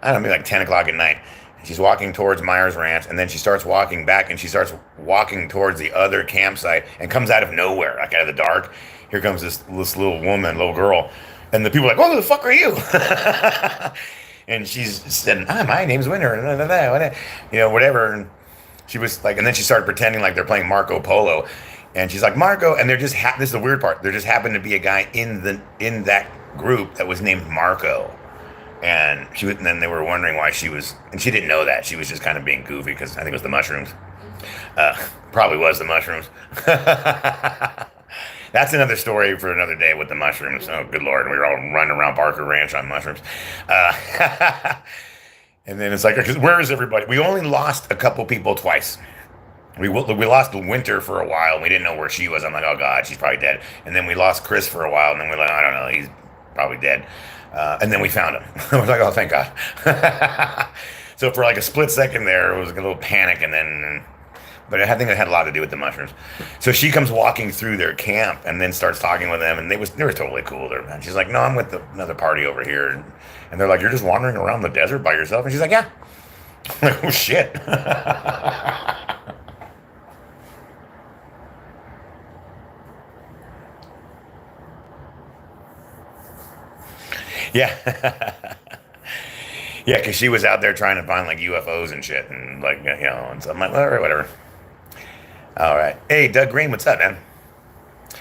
Speaker 2: I don't know, maybe like 10 o'clock at night. She's walking towards Myers Ranch, and then she starts walking back, and she starts walking towards the other campsite, and comes out of nowhere, like out of the dark. Here comes this little girl, and the people are like, "Oh, who the fuck are you?" And she's said, "My name's Winter," and whatever. And she was like, and then she started pretending like they're playing Marco Polo, and she's like, "Marco," and they're just this is the weird part. There just happened to be a guy in that group that was named Marco. And then they were wondering why she was, and she didn't know that. She was just kind of being goofy because I think it was the mushrooms. Probably was the mushrooms. That's another story for another day with the mushrooms. Oh, good Lord. We were all running around Barker Ranch on mushrooms. And then it's like, where is everybody? We only lost a couple people twice. We lost Winter for a while, and we didn't know where she was. I'm like, oh, God, she's probably dead. And then we lost Chris for a while, and then we're like, I don't know, he's probably dead. And then we found him. I was like, oh, thank God. So for like a split second there, it was like a little panic, and then, but I think it had a lot to do with the mushrooms. So she comes walking through their camp and then starts talking with them, and they were totally cool with her, man. She's like, no, I'm with another party over here, and they're like, you're just wandering around the desert by yourself, and she's like, yeah. I'm like, oh shit. Yeah. Yeah, because she was out there trying to find like UFOs and shit, and like, and so I'm like, all right, whatever. All right. Hey, Doug Green, what's up, man?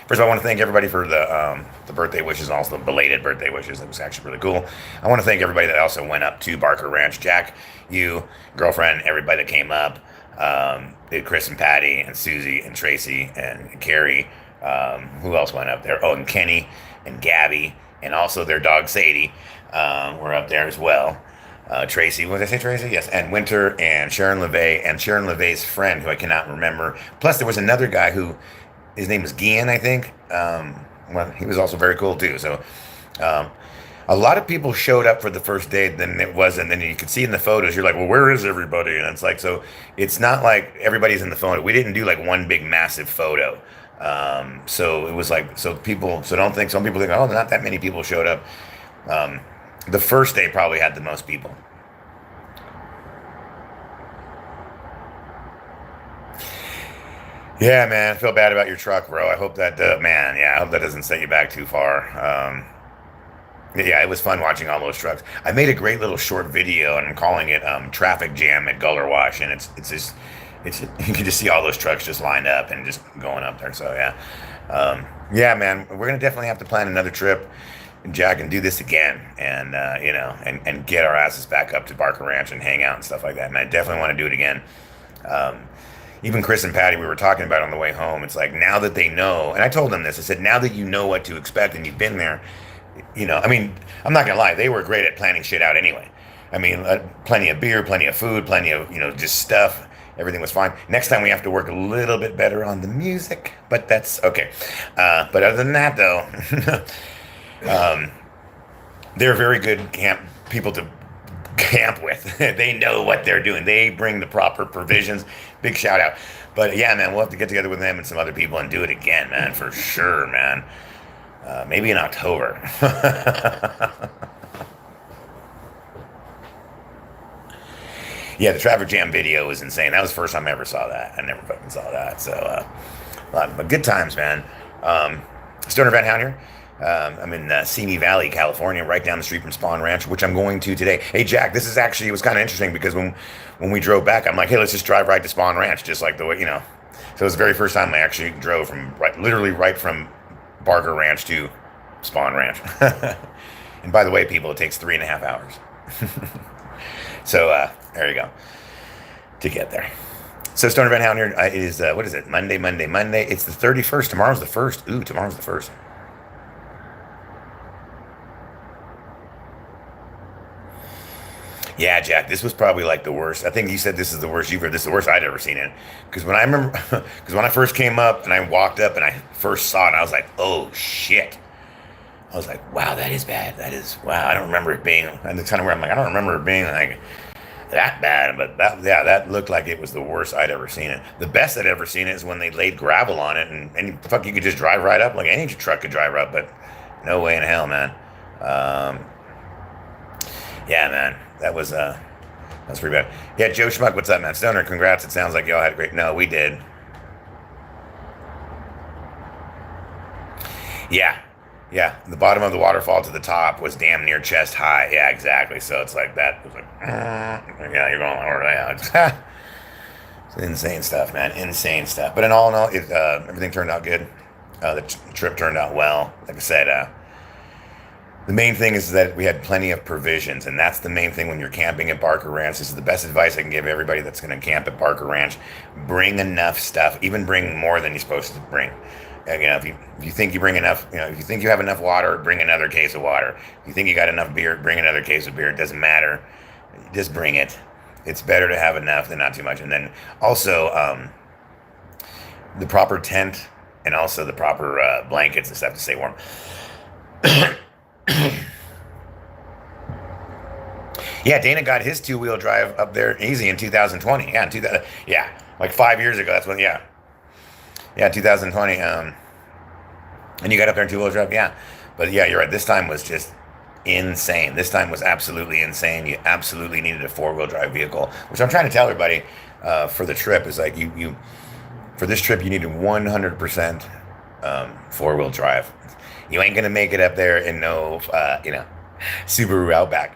Speaker 2: First of all, I want to thank everybody for the birthday wishes and also the belated birthday wishes. That was actually really cool. I want to thank everybody that also went up to Barker Ranch. Jack, you, girlfriend, everybody that came up. Chris and Patty and Susie and Tracy and Carrie. Who else went up there? Oh, and Kenny and Gabby and also their dog Sadie were up there as well. Tracy, what did I say, Tracy? Yes, and Winter and Sharon LeVay and Sharon LeVay's friend, who I cannot remember. Plus, there was another guy who, his name was Gian, I think. Well, he was also very cool too. So, um, a lot of people showed up for the first day. Then it wasn't. Then you could see in the photos, you're like, well, where is everybody? And it's like, so it's not like everybody's in the photo. We didn't do like one big massive photo. So it was like, so people, so don't think, some people think, oh, not that many people showed up. Um, the first day probably had the most people. Yeah, man, I feel bad about your truck, bro. I hope that, man, yeah, I hope that doesn't set you back too far. Yeah, it was fun watching all those trucks. I made a great little short video, and I'm calling it "Traffic Jam at Guller Wash," and it's just, it's you can just see all those trucks just lined up and just going up there. So yeah, yeah, man, we're gonna definitely have to plan another trip, Jack, and do this again, and and get our asses back up to Barker Ranch and hang out and stuff like that. And I definitely want to do it again. Um, Even Chris and Patty, we were talking about on the way home. It's like now that they know, and I told them this. I said, now that you know what to expect and you've been there, I mean, I'm not gonna lie, they were great at planning shit out anyway. I mean, plenty of beer, plenty of food, plenty of just stuff. Everything was fine. Next time we have to work a little bit better on the music, but that's okay. But other than that, though, um, they're very good camp people to camp with. They know what they're doing. They bring the proper provisions. Big shout out. But yeah, man, we'll have to get together with them and some other people and do it again, man, for sure, man. Maybe in October. Yeah, the traffic jam video was insane. That was the first time I ever saw that. I never fucking saw that. So, but good times, man. Um, Stoner Van Hound here. I'm in Simi Valley, California, right down the street from Spawn Ranch, which I'm going to today. Hey, Jack, this is actually, it was kind of interesting because when we drove back, I'm like, hey, let's just drive right to Spawn Ranch, just like the way, So it was the very first time I actually drove from literally right from Barker Ranch to Spawn Ranch. And by the way, people, it takes 3.5 hours. So there you go to get there. So Stoner Van Hound here is what is it? Monday. It's the 31st. Tomorrow's the 1st. Ooh, tomorrow's the 1st. Yeah, Jack, this was probably like the worst. I think you said this is the worst you've heard. This is the worst I'd ever seen it. Because when I remember, because when I first came up and I walked up and I first saw it, I was like, oh shit. I was like, wow, that is bad. That is, wow. I don't remember it being, and it's kind of where I'm like, I don't remember it being like that bad. But that, yeah, that looked like it was the worst I'd ever seen it. The best I'd ever seen it is when they laid gravel on it and fuck, you could just drive right up. Like any truck could drive up, but no way in hell, man. Um, yeah, man. That's pretty bad. Yeah, Joe Schmuck, what's up, man? Stoner, congrats. It sounds like y'all had a great. No, we did. Yeah, yeah. The bottom of the waterfall to the top was damn near chest high. Yeah, exactly. So it's like that. It was like, yeah, you're going over there. It's insane stuff, man. Insane stuff. But in all, everything turned out good. The trip turned out well. Like I said, the main thing is that we had plenty of provisions, and that's the main thing when you're camping at Barker Ranch. This is the best advice I can give everybody that's going to camp at Barker Ranch. Bring enough stuff, even bring more than you're supposed to bring. If you think you bring enough, if you think you have enough water, bring another case of water. If you think you got enough beer, bring another case of beer. It doesn't matter. Just bring it. It's better to have enough than not too much. And then also the proper tent and also the proper blankets and stuff to stay warm. Yeah, Dana got his two-wheel drive up there easy in 2020. Yeah, in 2000, yeah, like 5 years ago. That's when, yeah, 2020. And you got up there in two-wheel drive, yeah. But yeah, you're right. This time was just insane. This time was absolutely insane. You absolutely needed a four-wheel drive vehicle, which I'm trying to tell everybody for the trip is like you for this trip you needed 100% four-wheel drive. You ain't gonna make it up there in no, Subaru Outback.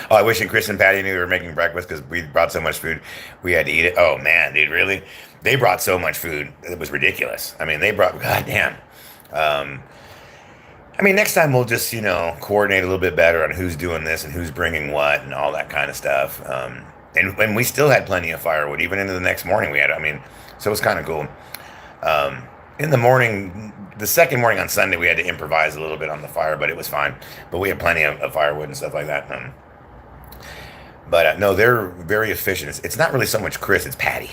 Speaker 2: Oh, I wish Chris and Patty knew we were making breakfast because we brought so much food. We had to eat it. Oh man, dude, really? They brought so much food. It was ridiculous. I mean, they brought, goddamn. Um, I mean, next time we'll just, coordinate a little bit better on who's doing this and who's bringing what and all that kind of stuff. And we still had plenty of firewood, even into the next morning we had, so it was kind of cool. In the morning, the second morning on Sunday, we had to improvise a little bit on the fire, but it was fine. But we had plenty of firewood and stuff like that. But no, they're very efficient. It's not really so much Chris, it's Patty.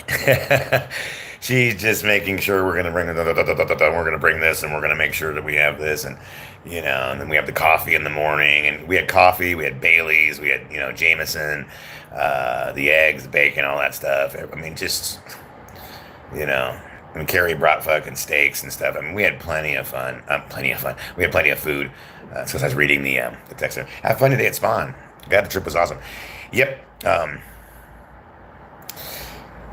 Speaker 2: She's just making sure we're gonna bring we're gonna bring this, and we're gonna make sure that we have this, and and then we have the coffee in the morning, and we had coffee, we had Bailey's, we had Jameson, the eggs, the bacon, all that stuff. I mean, just Carrie brought fucking steaks and stuff. I mean, we had plenty of fun. Plenty of fun. We had plenty of food. So I was reading the text there. Have fun today at Spawn. Yeah, the trip was awesome. Yep.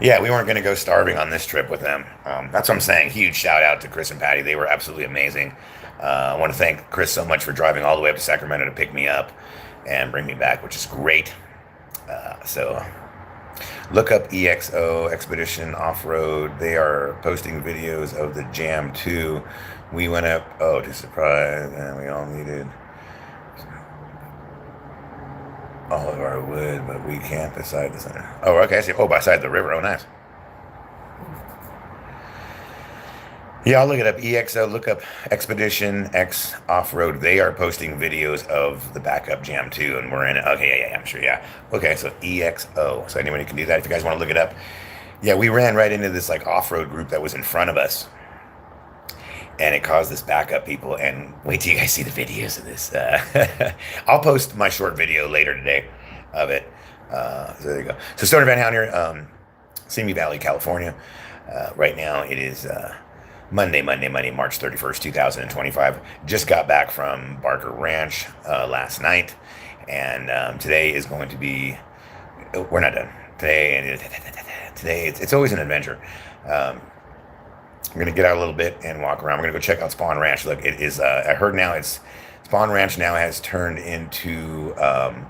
Speaker 2: Yeah, we weren't going to go starving on this trip with them. That's what I'm saying. Huge shout out to Chris and Patty. They were absolutely amazing. I want to thank Chris so much for driving all the way up to Sacramento to pick me up and bring me back, which is great. So look up EXO Expedition Off-Road. They are posting videos of the Jam 2. We went up, to surprise, and we all needed all of our wood, but we camped beside the center. Oh, okay, I see. Oh, beside the river. Oh, nice. Yeah, I'll look it up. EXO, look up Expedition X Off-Road. They are posting videos of the backup Jam 2, and we're in it. Okay, yeah, I'm sure, yeah. Okay, so EXO. So anybody can do that if you guys want to look it up. Yeah, we ran right into this off-road group that was in front of us. And it caused this backup people. And wait till you guys see the videos of this. I'll post my short video later today of it. So there you go. So Stoner Van Houten here, Simi Valley, California. Right now it is Monday, March 31st, 2025. Just got back from Barker Ranch last night. And today is going to be, we're not done. Today it's always an adventure. We're going to get out a little bit and walk around. We're going to go check out Spawn Ranch. Look, it is, I heard now Spawn Ranch now has turned into, oh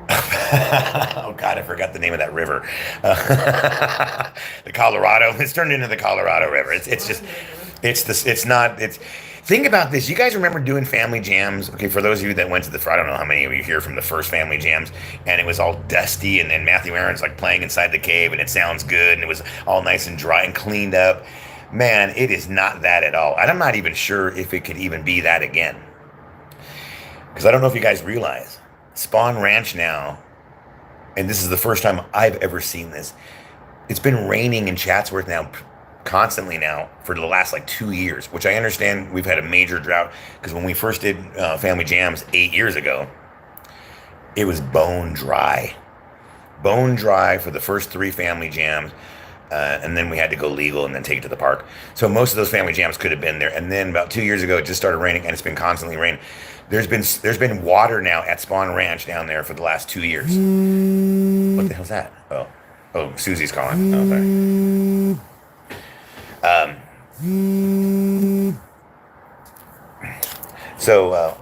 Speaker 2: God, I forgot the name of that river. The Colorado. It's turned into the Colorado River. Think about this. You guys remember doing family jams? Okay, for those of you that went to I don't know how many of you here from the first family jams, and it was all dusty, and then Matthew Aaron's playing inside the cave, and it sounds good, and it was all nice and dry and cleaned up. Man, it is not that at all. And I'm not even sure if it could even be that again. Because I don't know if you guys realize, Spawn Ranch now, and this is the first time I've ever seen this, it's been raining in Chatsworth now constantly now for the last 2 years, which I understand we've had a major drought, because when we first did family jams 8 years ago, it was bone dry for the first 3 family jams, and then we had to go legal and then take it to the park. So most of those family jams could have been there, and then about 2 years ago it just started raining, and it's been constantly raining. There's been water now at Spawn Ranch down there for the last 2 years. What the hell's that? Oh, Susie's calling. Oh, sorry. So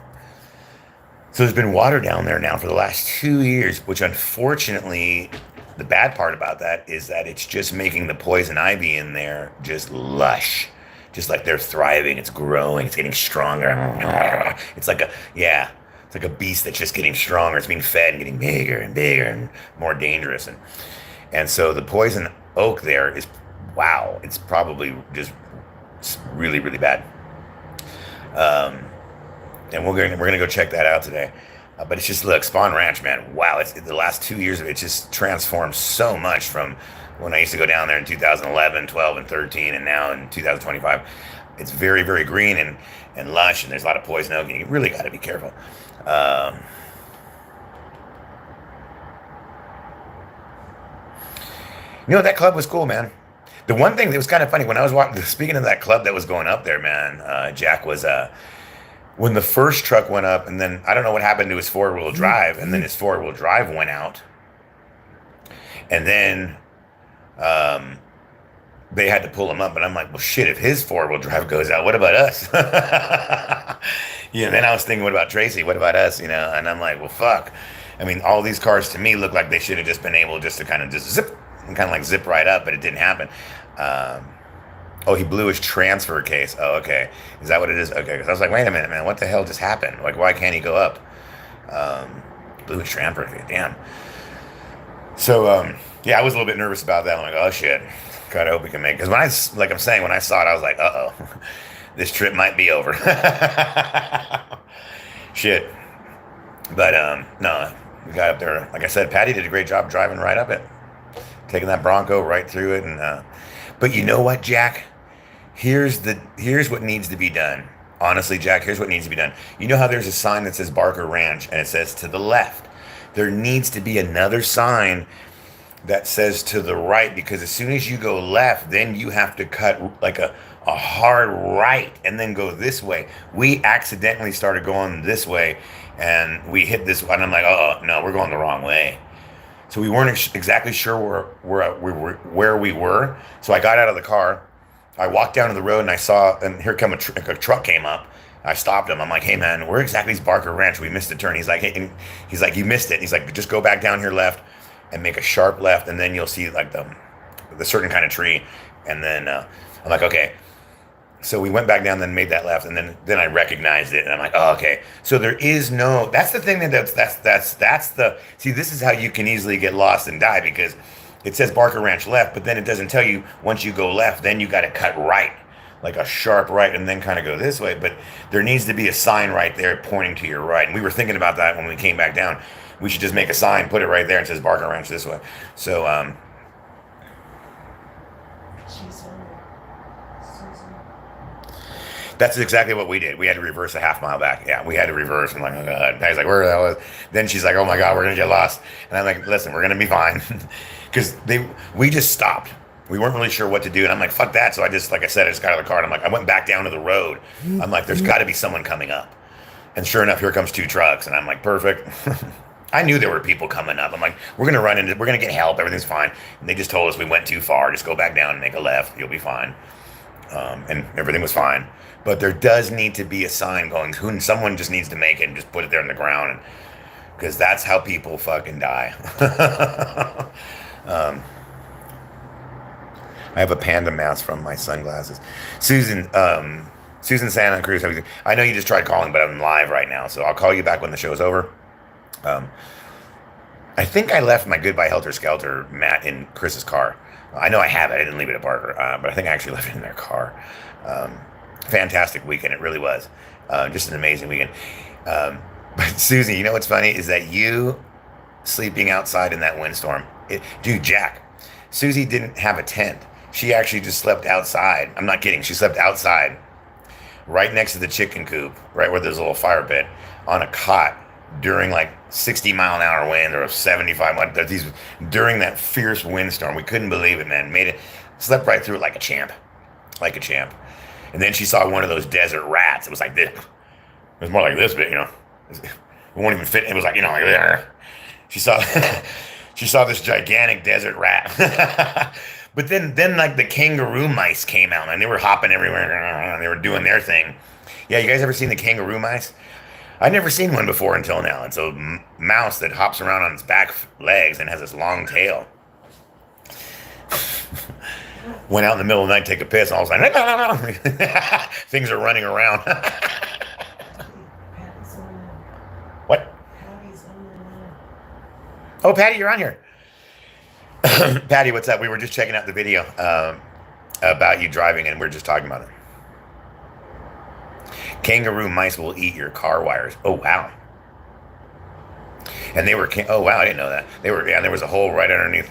Speaker 2: there's been water down there now for the last 2 years, which unfortunately, the bad part about that is that it's just making the poison ivy in there just lush. Just like they're thriving, it's growing, it's getting stronger. It's like a beast that's just getting stronger. It's being fed and getting bigger and bigger and more dangerous. And so the poison oak there is, wow, it's probably just really, really bad. And we're gonna go check that out today. But it's just, look, Spawn Ranch, man, wow, it's the last 2 years of it just transformed so much from when I used to go down there in 2011, 12, and 13, and now in 2025. It's very, very green and lush, and there's a lot of poison oak, and you really got to be careful. Um, that club was cool, man. The one thing that was kind of funny when I was walking, speaking of that club that was going up there, man, Jack, was when the first truck went up, and then I don't know what happened to his four-wheel drive, and then his four-wheel drive went out, and then um, they had to pull him up, and I'm like, well, shit, if his four-wheel drive goes out, what about us? Then I was thinking, what about Tracy? What about us? And I'm like, well, fuck. I mean, all these cars to me look like they should have just been able just to kind of just zip and kind of like zip right up, but it didn't happen. Um, oh, he blew his transfer case. Oh, okay. Is that what it is? Okay. Because I was like, wait a minute, man, what the hell just happened? Like, why can't he go up? Blew his transfer case. Damn. So, yeah, I was a little bit nervous about that. I'm like, oh shit. God, I hope we can make. Because like I'm saying, when I saw it, I was like, uh oh, this trip might be over. Shit. But no, we got up there. Like I said, Patty did a great job driving right up it, taking that Bronco right through it. And but you know what, Jack? Here's what needs to be done. Honestly, Jack, here's what needs to be done. You know how there's a sign that says Barker Ranch and it says to the left. There needs to be another sign that says to the right, because as soon as you go left, then you have to cut like a hard right and then go this way. We accidentally started going this way and we hit this, and I'm like, oh no, we're going the wrong way. So we weren't exactly sure where we were. So I got out of the car. I walked down to the road and I saw, and here come a truck came up. I stopped him. I'm like, hey man, where exactly is Barker Ranch? We missed the turn. He's like, hey, and he's like, you missed it. He's like, just go back down here left and make a sharp left, and then you'll see like the certain kind of tree. And then I'm like, okay. So we went back down, then made that left, and then I recognized it, and I'm like, oh, okay. So there is no. That's the thing that's the. See, this is how you can easily get lost and die, because it says Barker Ranch left, but then it doesn't tell you once you go left, then you got to cut right, like a sharp right, and then kind of go this way. But there needs to be a sign right there pointing to your right. And we were thinking about that when we came back down. We should just make a sign, put it right there, and it says Barker Ranch this way. So that's exactly what we did. We had to reverse a half mile back. Yeah, we had to reverse. I'm like, oh God. Patty's like, where the hell is? Then she's like, oh my God, we're gonna get lost. And I'm like, listen, we're gonna be fine, because we just stopped. We weren't really sure what to do, and I'm like, fuck that. So I just, like I said, I just got out of the car, and I'm like, I went back down to the road. I'm like, there's got to be someone coming up, and sure enough, here comes two trucks, and I'm like, perfect. I knew there were people coming up. I'm like, we're gonna get help. Everything's fine. And they just told us we went too far. Just go back down and make a left. You'll be fine. And everything was fine. But there does need to be a sign going. Someone just needs to make it and just put it there in the ground, because that's how people fucking die. I have a panda mask from my sunglasses. Susan Santa Cruz. I know you just tried calling, but I'm live right now, so I'll call you back when the show's over. I think I left my Goodbye Helter Skelter mat in Chris's car. I know I have it. I didn't leave it at Barker, but I think I actually left it in their car. Fantastic weekend. It really was. Just an amazing weekend. But Susie, you know what's funny is that you sleeping outside in that windstorm. Dude, Jack, Susie didn't have a tent. She actually just slept outside. I'm not kidding. She slept outside, right next to the chicken coop, right where there's a little fire pit, on a cot during like 60-mile-an-hour wind or 75. During that fierce windstorm. We couldn't believe it, man. Slept right through it like a champ. Like a champ. And then she saw one of those desert rats. It was like this. It was more like this, but it won't even fit. It was like, like there. She saw this gigantic desert rat. But then like the kangaroo mice came out, and they were hopping everywhere, and they were doing their thing. Yeah, you guys ever seen the kangaroo mice? I'd never seen one before until now. It's a mouse that hops around on its back legs and has this long tail. Went out in the middle of the night to take a piss, and all of a sudden, things are running around. What? Oh, Patty, you're on here. Patty, what's up? We were just checking out the video about you driving, and we're just talking about it. Kangaroo mice will eat your car wires. Oh, wow. And they were, oh, wow, I didn't know that. There was a hole right underneath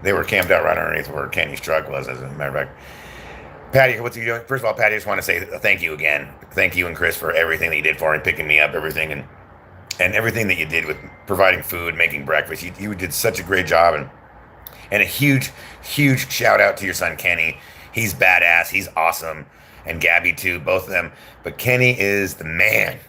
Speaker 2: They were camped out right underneath where Kenny's truck was, as a matter of fact. Patty, what's he doing? First of all, Patty, I just want to say thank you again. Thank you and Chris for everything that you did for me, picking me up, everything, and everything that you did with providing food, making breakfast. You did such a great job, and a huge, huge shout out to your son Kenny. He's badass. He's awesome, and Gabby too, both of them. But Kenny is the man.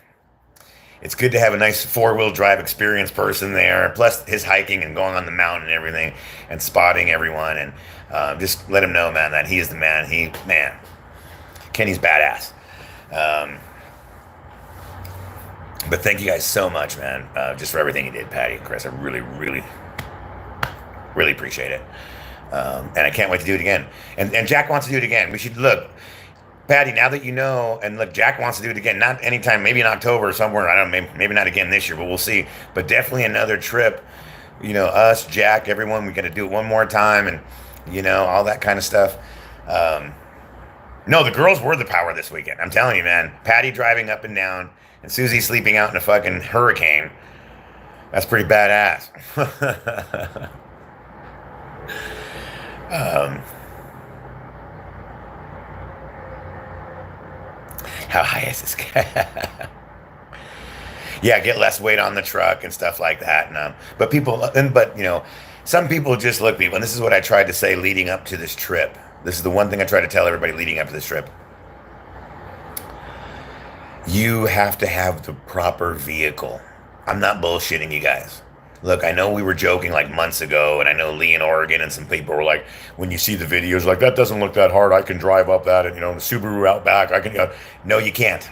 Speaker 2: It's good to have a nice four-wheel drive experience person there. Plus his hiking and going on the mountain and everything, and spotting everyone, and just let him know, man, that he is the man. Kenny's badass. But thank you guys so much, man, just for everything you did, Patty and Chris. I really, really, really appreciate it. And I can't wait to do it again. And Jack wants to do it again. We should look. Patty, now that you know, and look, Jack wants to do it again. Not anytime, maybe in October or somewhere. I don't know, maybe not again this year, but we'll see. But definitely another trip. You know, us, Jack, everyone, we got to do it one more time, and you know, all that kind of stuff. No, the girls were the power this weekend. I'm telling you, man. Patty driving up and down, and Susie sleeping out in a fucking hurricane. That's pretty badass. How high is this guy? Yeah, get less weight on the truck and stuff like that. And, but you know, some people just look, people, and this is what I tried to say leading up to this trip. This is the one thing I try to tell everybody leading up to this trip. You have to have the proper vehicle. I'm not bullshitting you guys. Look, I know we were joking like months ago, and I know Lee in Oregon and some people were like, when you see the videos, like, that doesn't look that hard. I can drive up that, and, you know, the Subaru Outback, I can, no, you can't.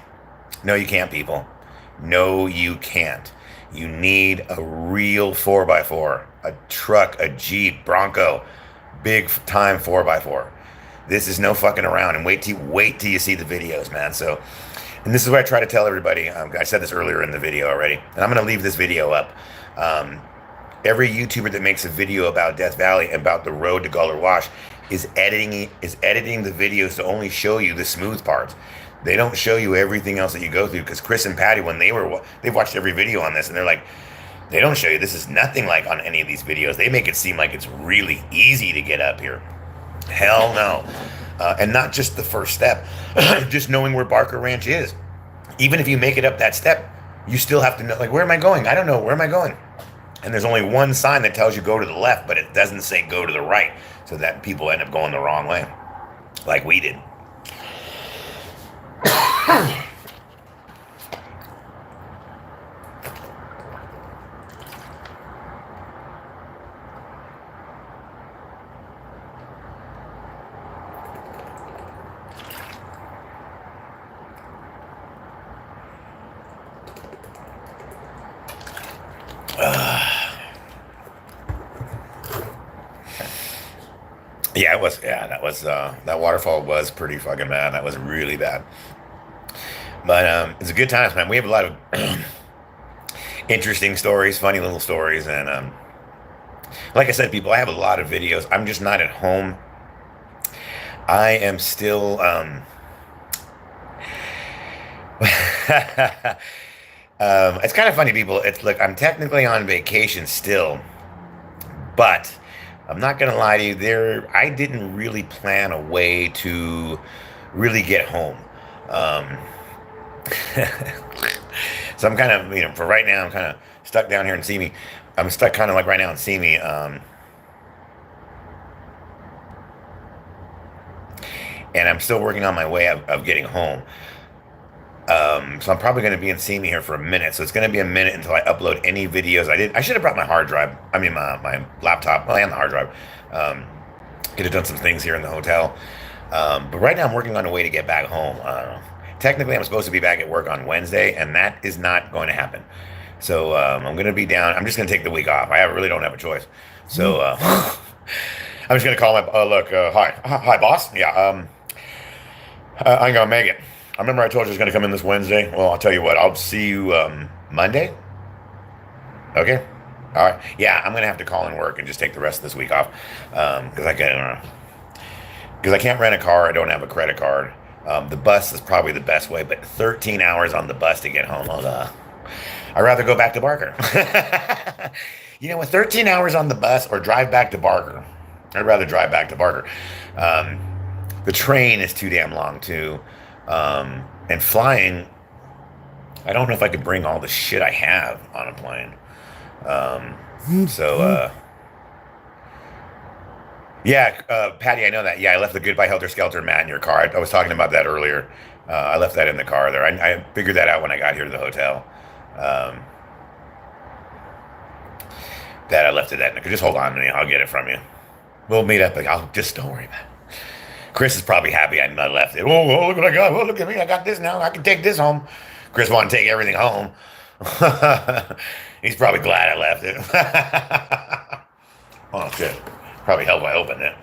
Speaker 2: No, you can't, people. No, you can't. You need a real 4x4, a truck, a Jeep, Bronco, big time 4x4. This is no fucking around, and wait till you see the videos, man. So, and this is what I try to tell everybody. I said this earlier in the video already, and I'm going to leave this video up. Every YouTuber that makes a video about Death Valley, about the road to Gulder Wash, is editing the videos to only show you the smooth parts. They don't show you everything else that you go through, because Chris and Patty, when they've watched every video on this, and they're like, they don't show you, this is nothing like on any of these videos. They make it seem like it's really easy to get up here. Hell no. And not just the first step, just knowing where Barker Ranch is. Even if you make it up that step, you still have to know, like, where am I going? I don't know. Where am I going? And there's only one sign that tells you go to the left, but it doesn't say go to the right, so that people end up going the wrong way, like we did. Yeah, it was. Yeah, that waterfall was pretty fucking bad. That was really bad. But it's a good time, man. We have a lot of interesting stories, funny little stories, and like I said, people, I have a lot of videos. I'm just not at home. I am still. It's kind of funny, people. Look, I'm technically on vacation still, but I'm not gonna lie to you. I didn't really plan a way to really get home. So I'm kind of, you know, for right now, I'm kind of stuck down here in Simi. I'm stuck kind of like right now in Simi. And I'm still working on my way of getting home. So I'm probably going to be in Simi here for a minute. So it's going to be a minute until I upload any videos I did. I should have brought my hard drive. I mean, my laptop. Well, and the hard drive. Could have done some things here in the hotel. But right now I'm working on a way to get back home. Technically, I'm supposed to be back at work on Wednesday, and that is not going to happen. So I'm going to be down. I'm just going to take the week off. I really don't have a choice. So I'm just going to call my, hi, boss. Yeah, I'm going to make it. I remember I told you I was going to come in this Wednesday. Well, I'll tell you what. I'll see you Monday. Okay. All right. Yeah, I'm going to have to call in work and just take the rest of this week off because I can't rent a car. I don't have a credit card. The bus is probably the best way, but 13 hours on the bus to get home. I'd rather go back to Barker. You know, with 13 hours on the bus or drive back to Barker, I'd rather drive back to Barker. Um, the train is too damn long too, and flying. I don't know if I could bring all the shit I have on a plane. So yeah, Patty, I know that. Yeah, I left the Goodbye Helter Skelter mat in your car. I was talking about that earlier. I left that in the car there. I figured that out when I got here to the hotel. Um, that I left it at. Just hold on to me. I'll get it from you. We'll meet up. I'll just don't worry about it. Chris is probably happy I left it. Oh, look what I got. Oh, look at me. I got this now. I can take this home. Chris wanted to take everything home. He's probably glad I left it. Oh, shit. Probably helped I opened it.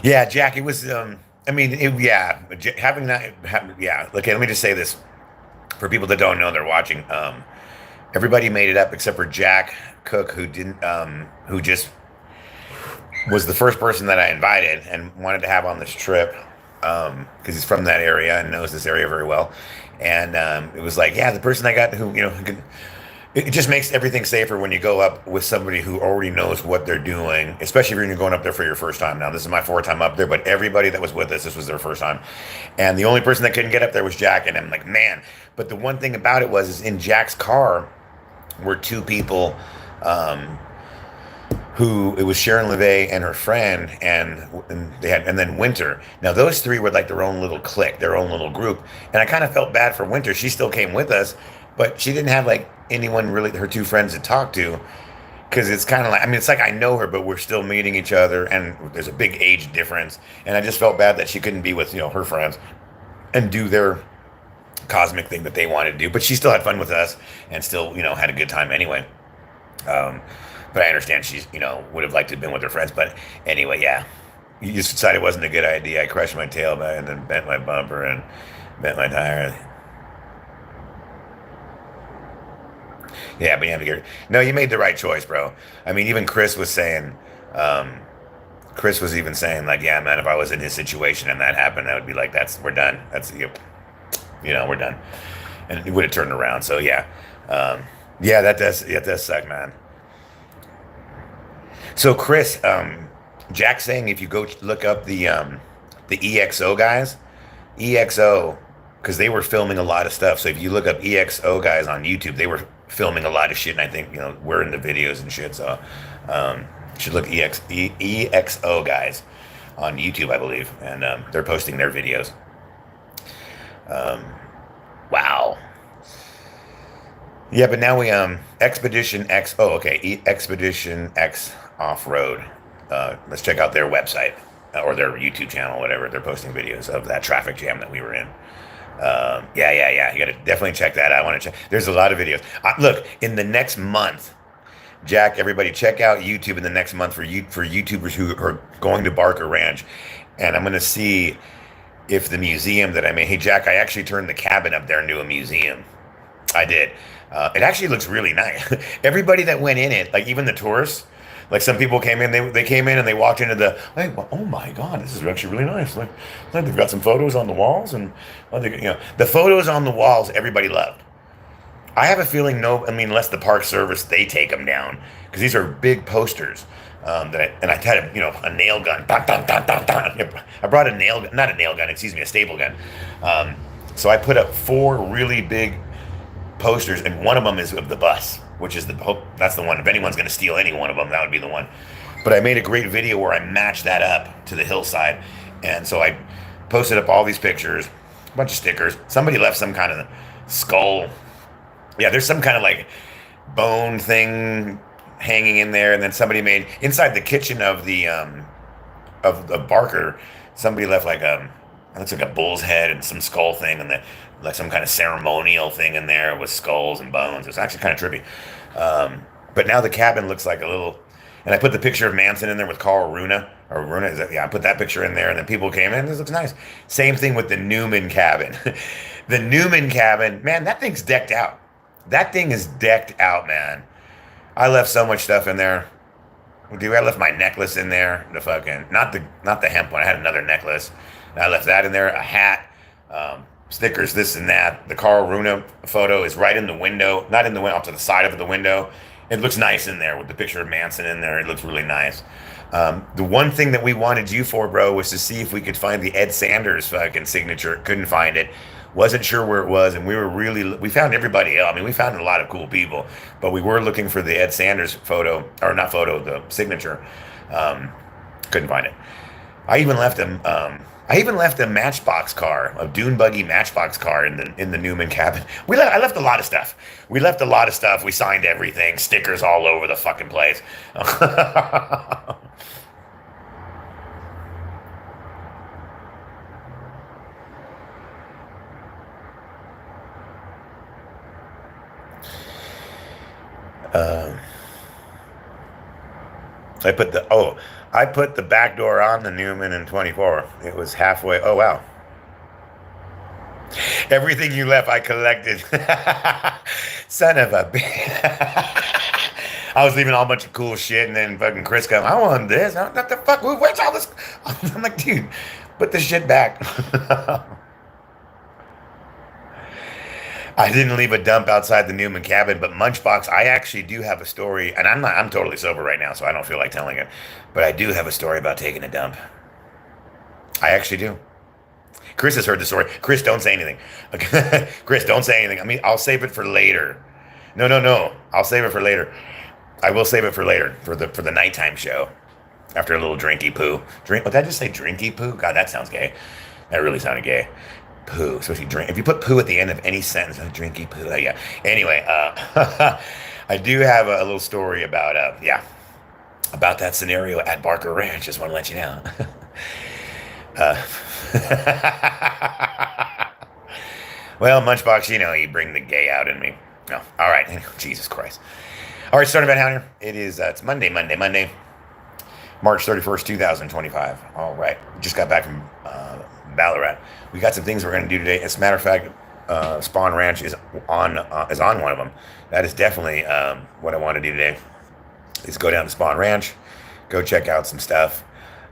Speaker 2: Yeah, Jack, it was, having that, yeah. Okay, let me just say this. For people that don't know, they're watching. Everybody made it up except for Jack Cook, who didn't, who just was the first person that I invited and wanted to have on this trip because he's from that area and knows this area very well. And it was like, yeah, the person I got who, it just makes everything safer when you go up with somebody who already knows what they're doing, especially when you're going up there for your first time. Now, this is my fourth time up there, but everybody that was with us, this was their first time. And the only person that couldn't get up there was Jack. And I'm like, man. But the one thing about it was, is in Jack's car were two people who, it was Sharon LeVay and her friend, and then Winter. Now, those three were like their own little clique, their own little group. And I kind of felt bad for Winter. She still came with us, but she didn't have like anyone really, her two friends to talk to, because it's kind of like, I mean, it's like I know her, but we're still meeting each other, and there's a big age difference, and I just felt bad that she couldn't be with her friends and do their cosmic thing that they wanted to do. But she still had fun with us and still had a good time anyway. But I understand she's would have liked to have been with her friends. But anyway, yeah, you just decided it wasn't a good idea. I crushed my tailbone and then bent my bumper and bent my tire. Yeah, but you have to get. No, you made the right choice, bro. I mean, even Chris was saying. Chris was even saying like, yeah, man, if I was in his situation and that happened, I would be like, we're done. We're done. And he would have turned around. So yeah, that does suck, man. So Chris, Jack's saying if you go look up the EXO guys, EXO, because they were filming a lot of stuff. So if you look up EXO guys on YouTube, they were filming a lot of shit, and I think we're in the videos and shit. So you should look EXO guys on YouTube, I believe, and they're posting their videos. Wow. Yeah, but now we Expedition X. Oh, okay, Expedition X Off-Road. Let's check out their website or their YouTube channel, whatever. They're posting videos of that traffic jam that we were in. Yeah. You got to definitely check that out. I want to check. There's a lot of videos. Look, in the next month, Jack, everybody check out YouTube in the next month for YouTubers who are going to Barker Ranch, and I'm going to see if the museum that I made. Hey, Jack, I actually turned the cabin up there into a museum. I did. It actually looks really nice. Everybody that went in it, like even the tourists, like some people came in, they came in and they walked into the, like, oh my God, this is actually really nice. Like they've got some photos on the walls, and the photos on the walls, everybody loved. I have a feeling unless the Park Service, they take them down, because these are big posters. I had a nail gun. Dun, dun, dun, dun, dun. I brought a staple gun. So I put up 4 really big posters, and one of them is of the bus, which is that's the one. If anyone's going to steal any one of them, that would be the one. But I made a great video where I matched that up to the hillside, and so I posted up all these pictures, a bunch of stickers. Somebody left some kind of skull. Yeah, there's some kind of like bone thing hanging in there, and then somebody made inside the kitchen of the of Barker. Somebody left like it looks like a bull's head and some skull thing, and like some kind of ceremonial thing in there with skulls and bones. It's actually kind of trippy. But now the cabin looks like a little. And I put the picture of Manson in there with Carl Runa. I put that picture in there, and then people came in. This looks nice. Same thing with the Newman cabin. The Newman cabin, man, that thing's decked out. That thing is decked out, man. I left so much stuff in there. do? I left my necklace in there. The fucking not the hemp one. I had another necklace. I left that in there. A hat, stickers, this and that. The Carl Runa photo is right in the window, not in the window, off to the side of the window. It looks nice in there with the picture of Manson in there. It looks really nice. The one thing that we wanted you for, bro, was to see if we could find the Ed Sanders fucking signature. Couldn't find it. Wasn't sure where it was, and we found everybody else. I mean, we found a lot of cool people, but we were looking for the Ed Sanders photo, or not photo, the signature. Couldn't find it. I even left a Matchbox car, a dune buggy Matchbox car in the Newman cabin. I left a lot of stuff. We left a lot of stuff. We signed everything, stickers all over the fucking place. I put the back door on the Newman in 24. It was halfway. Oh wow. Everything you left, I collected. Son of a bitch. I was leaving all a bunch of cool shit, and then fucking Chris comes, I want this. What the fuck? Where's all this? I'm like, dude, put the shit back. I didn't leave a dump outside the Newman cabin, but Munchbox, I actually do have a story, and I'm totally sober right now, so I don't feel like telling it, but I do have a story about taking a dump. I actually do. Chris has heard the story. Chris, don't say anything. Okay. Chris, don't say anything. I mean, I'll save it for later. No. I'll save it for later. I will save it for later, for the nighttime show. After a little drinky poo. What did I just say? Drinky poo? God, that sounds gay. That really sounded gay. Poo, especially drink. If you put poo at the end of any sentence, drinky poo. Yeah. Anyway, I do have a little story about about that scenario at Barker Ranch. Just want to let you know. Well, Munchbox, you bring the gay out in me. No, all right. Jesus Christ. All right, starting about down here. It's Monday, March 31st, 2025. All right, just got back from Ballarat. We got some things we're going to do today. As a matter of fact, Spawn Ranch is on one of them. That is definitely what I want to do today. Is go down to Spawn Ranch, go check out some stuff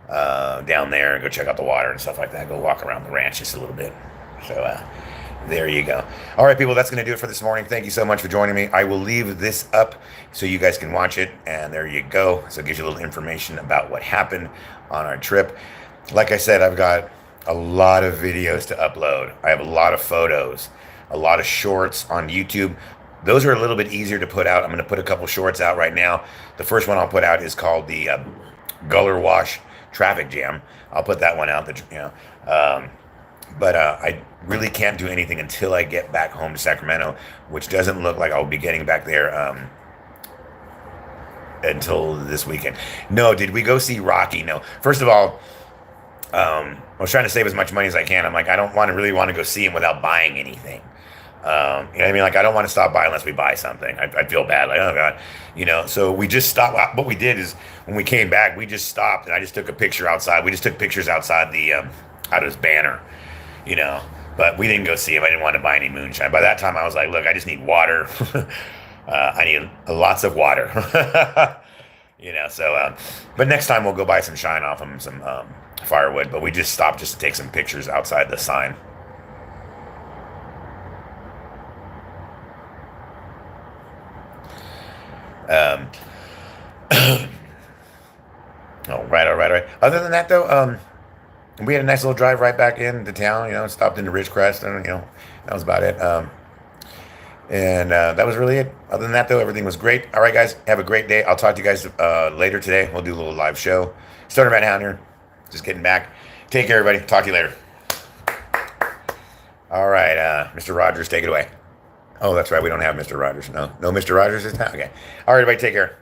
Speaker 2: down there, go check out the water and stuff like that. Go walk around the ranch just a little bit. So there you go. All right, people, that's going to do it for this morning. Thank you so much for joining me. I will leave this up so you guys can watch it, and there you go. So it gives you a little information about what happened on our trip. Like I said, I've got a lot of videos to upload. I have a lot of photos, a lot of shorts on YouTube. Those are a little bit easier to put out. I'm going to put a couple shorts out right now. The first one I'll put out is called the Guller Wash Traffic Jam. I'll put that one out. But I really can't do anything until I get back home to Sacramento, which doesn't look like I'll be getting back there until this weekend. No, did we go see Rocky? No. First of all, I was trying to save as much money as I can. I'm like, I don't really want to go see him without buying anything. You know what I mean? Like, I don't want to stop by unless we buy something. I feel bad. Like, oh God, so we just stopped. What we did is when we came back, we just stopped and I just took a picture outside. We just took pictures outside out of his banner, but we didn't go see him. I didn't want to buy any moonshine. By that time I was like, look, I just need water. I need lots of water, but next time we'll go buy some shine off him, some firewood, but we just stopped just to take some pictures outside the sign. All right. Other than that, though, we had a nice little drive right back into town. Stopped into Ridgecrest, and that was about it. And that was really it. Other than that, though, everything was great. All right, guys, have a great day. I'll talk to you guys later today. We'll do a little live show. Starting right down here. Just getting back. Take care, everybody. Talk to you later. All right, Mr. Rogers, take it away. Oh, that's right. We don't have Mr. Rogers. No Mr. Rogers this time? Okay. All right, everybody, take care.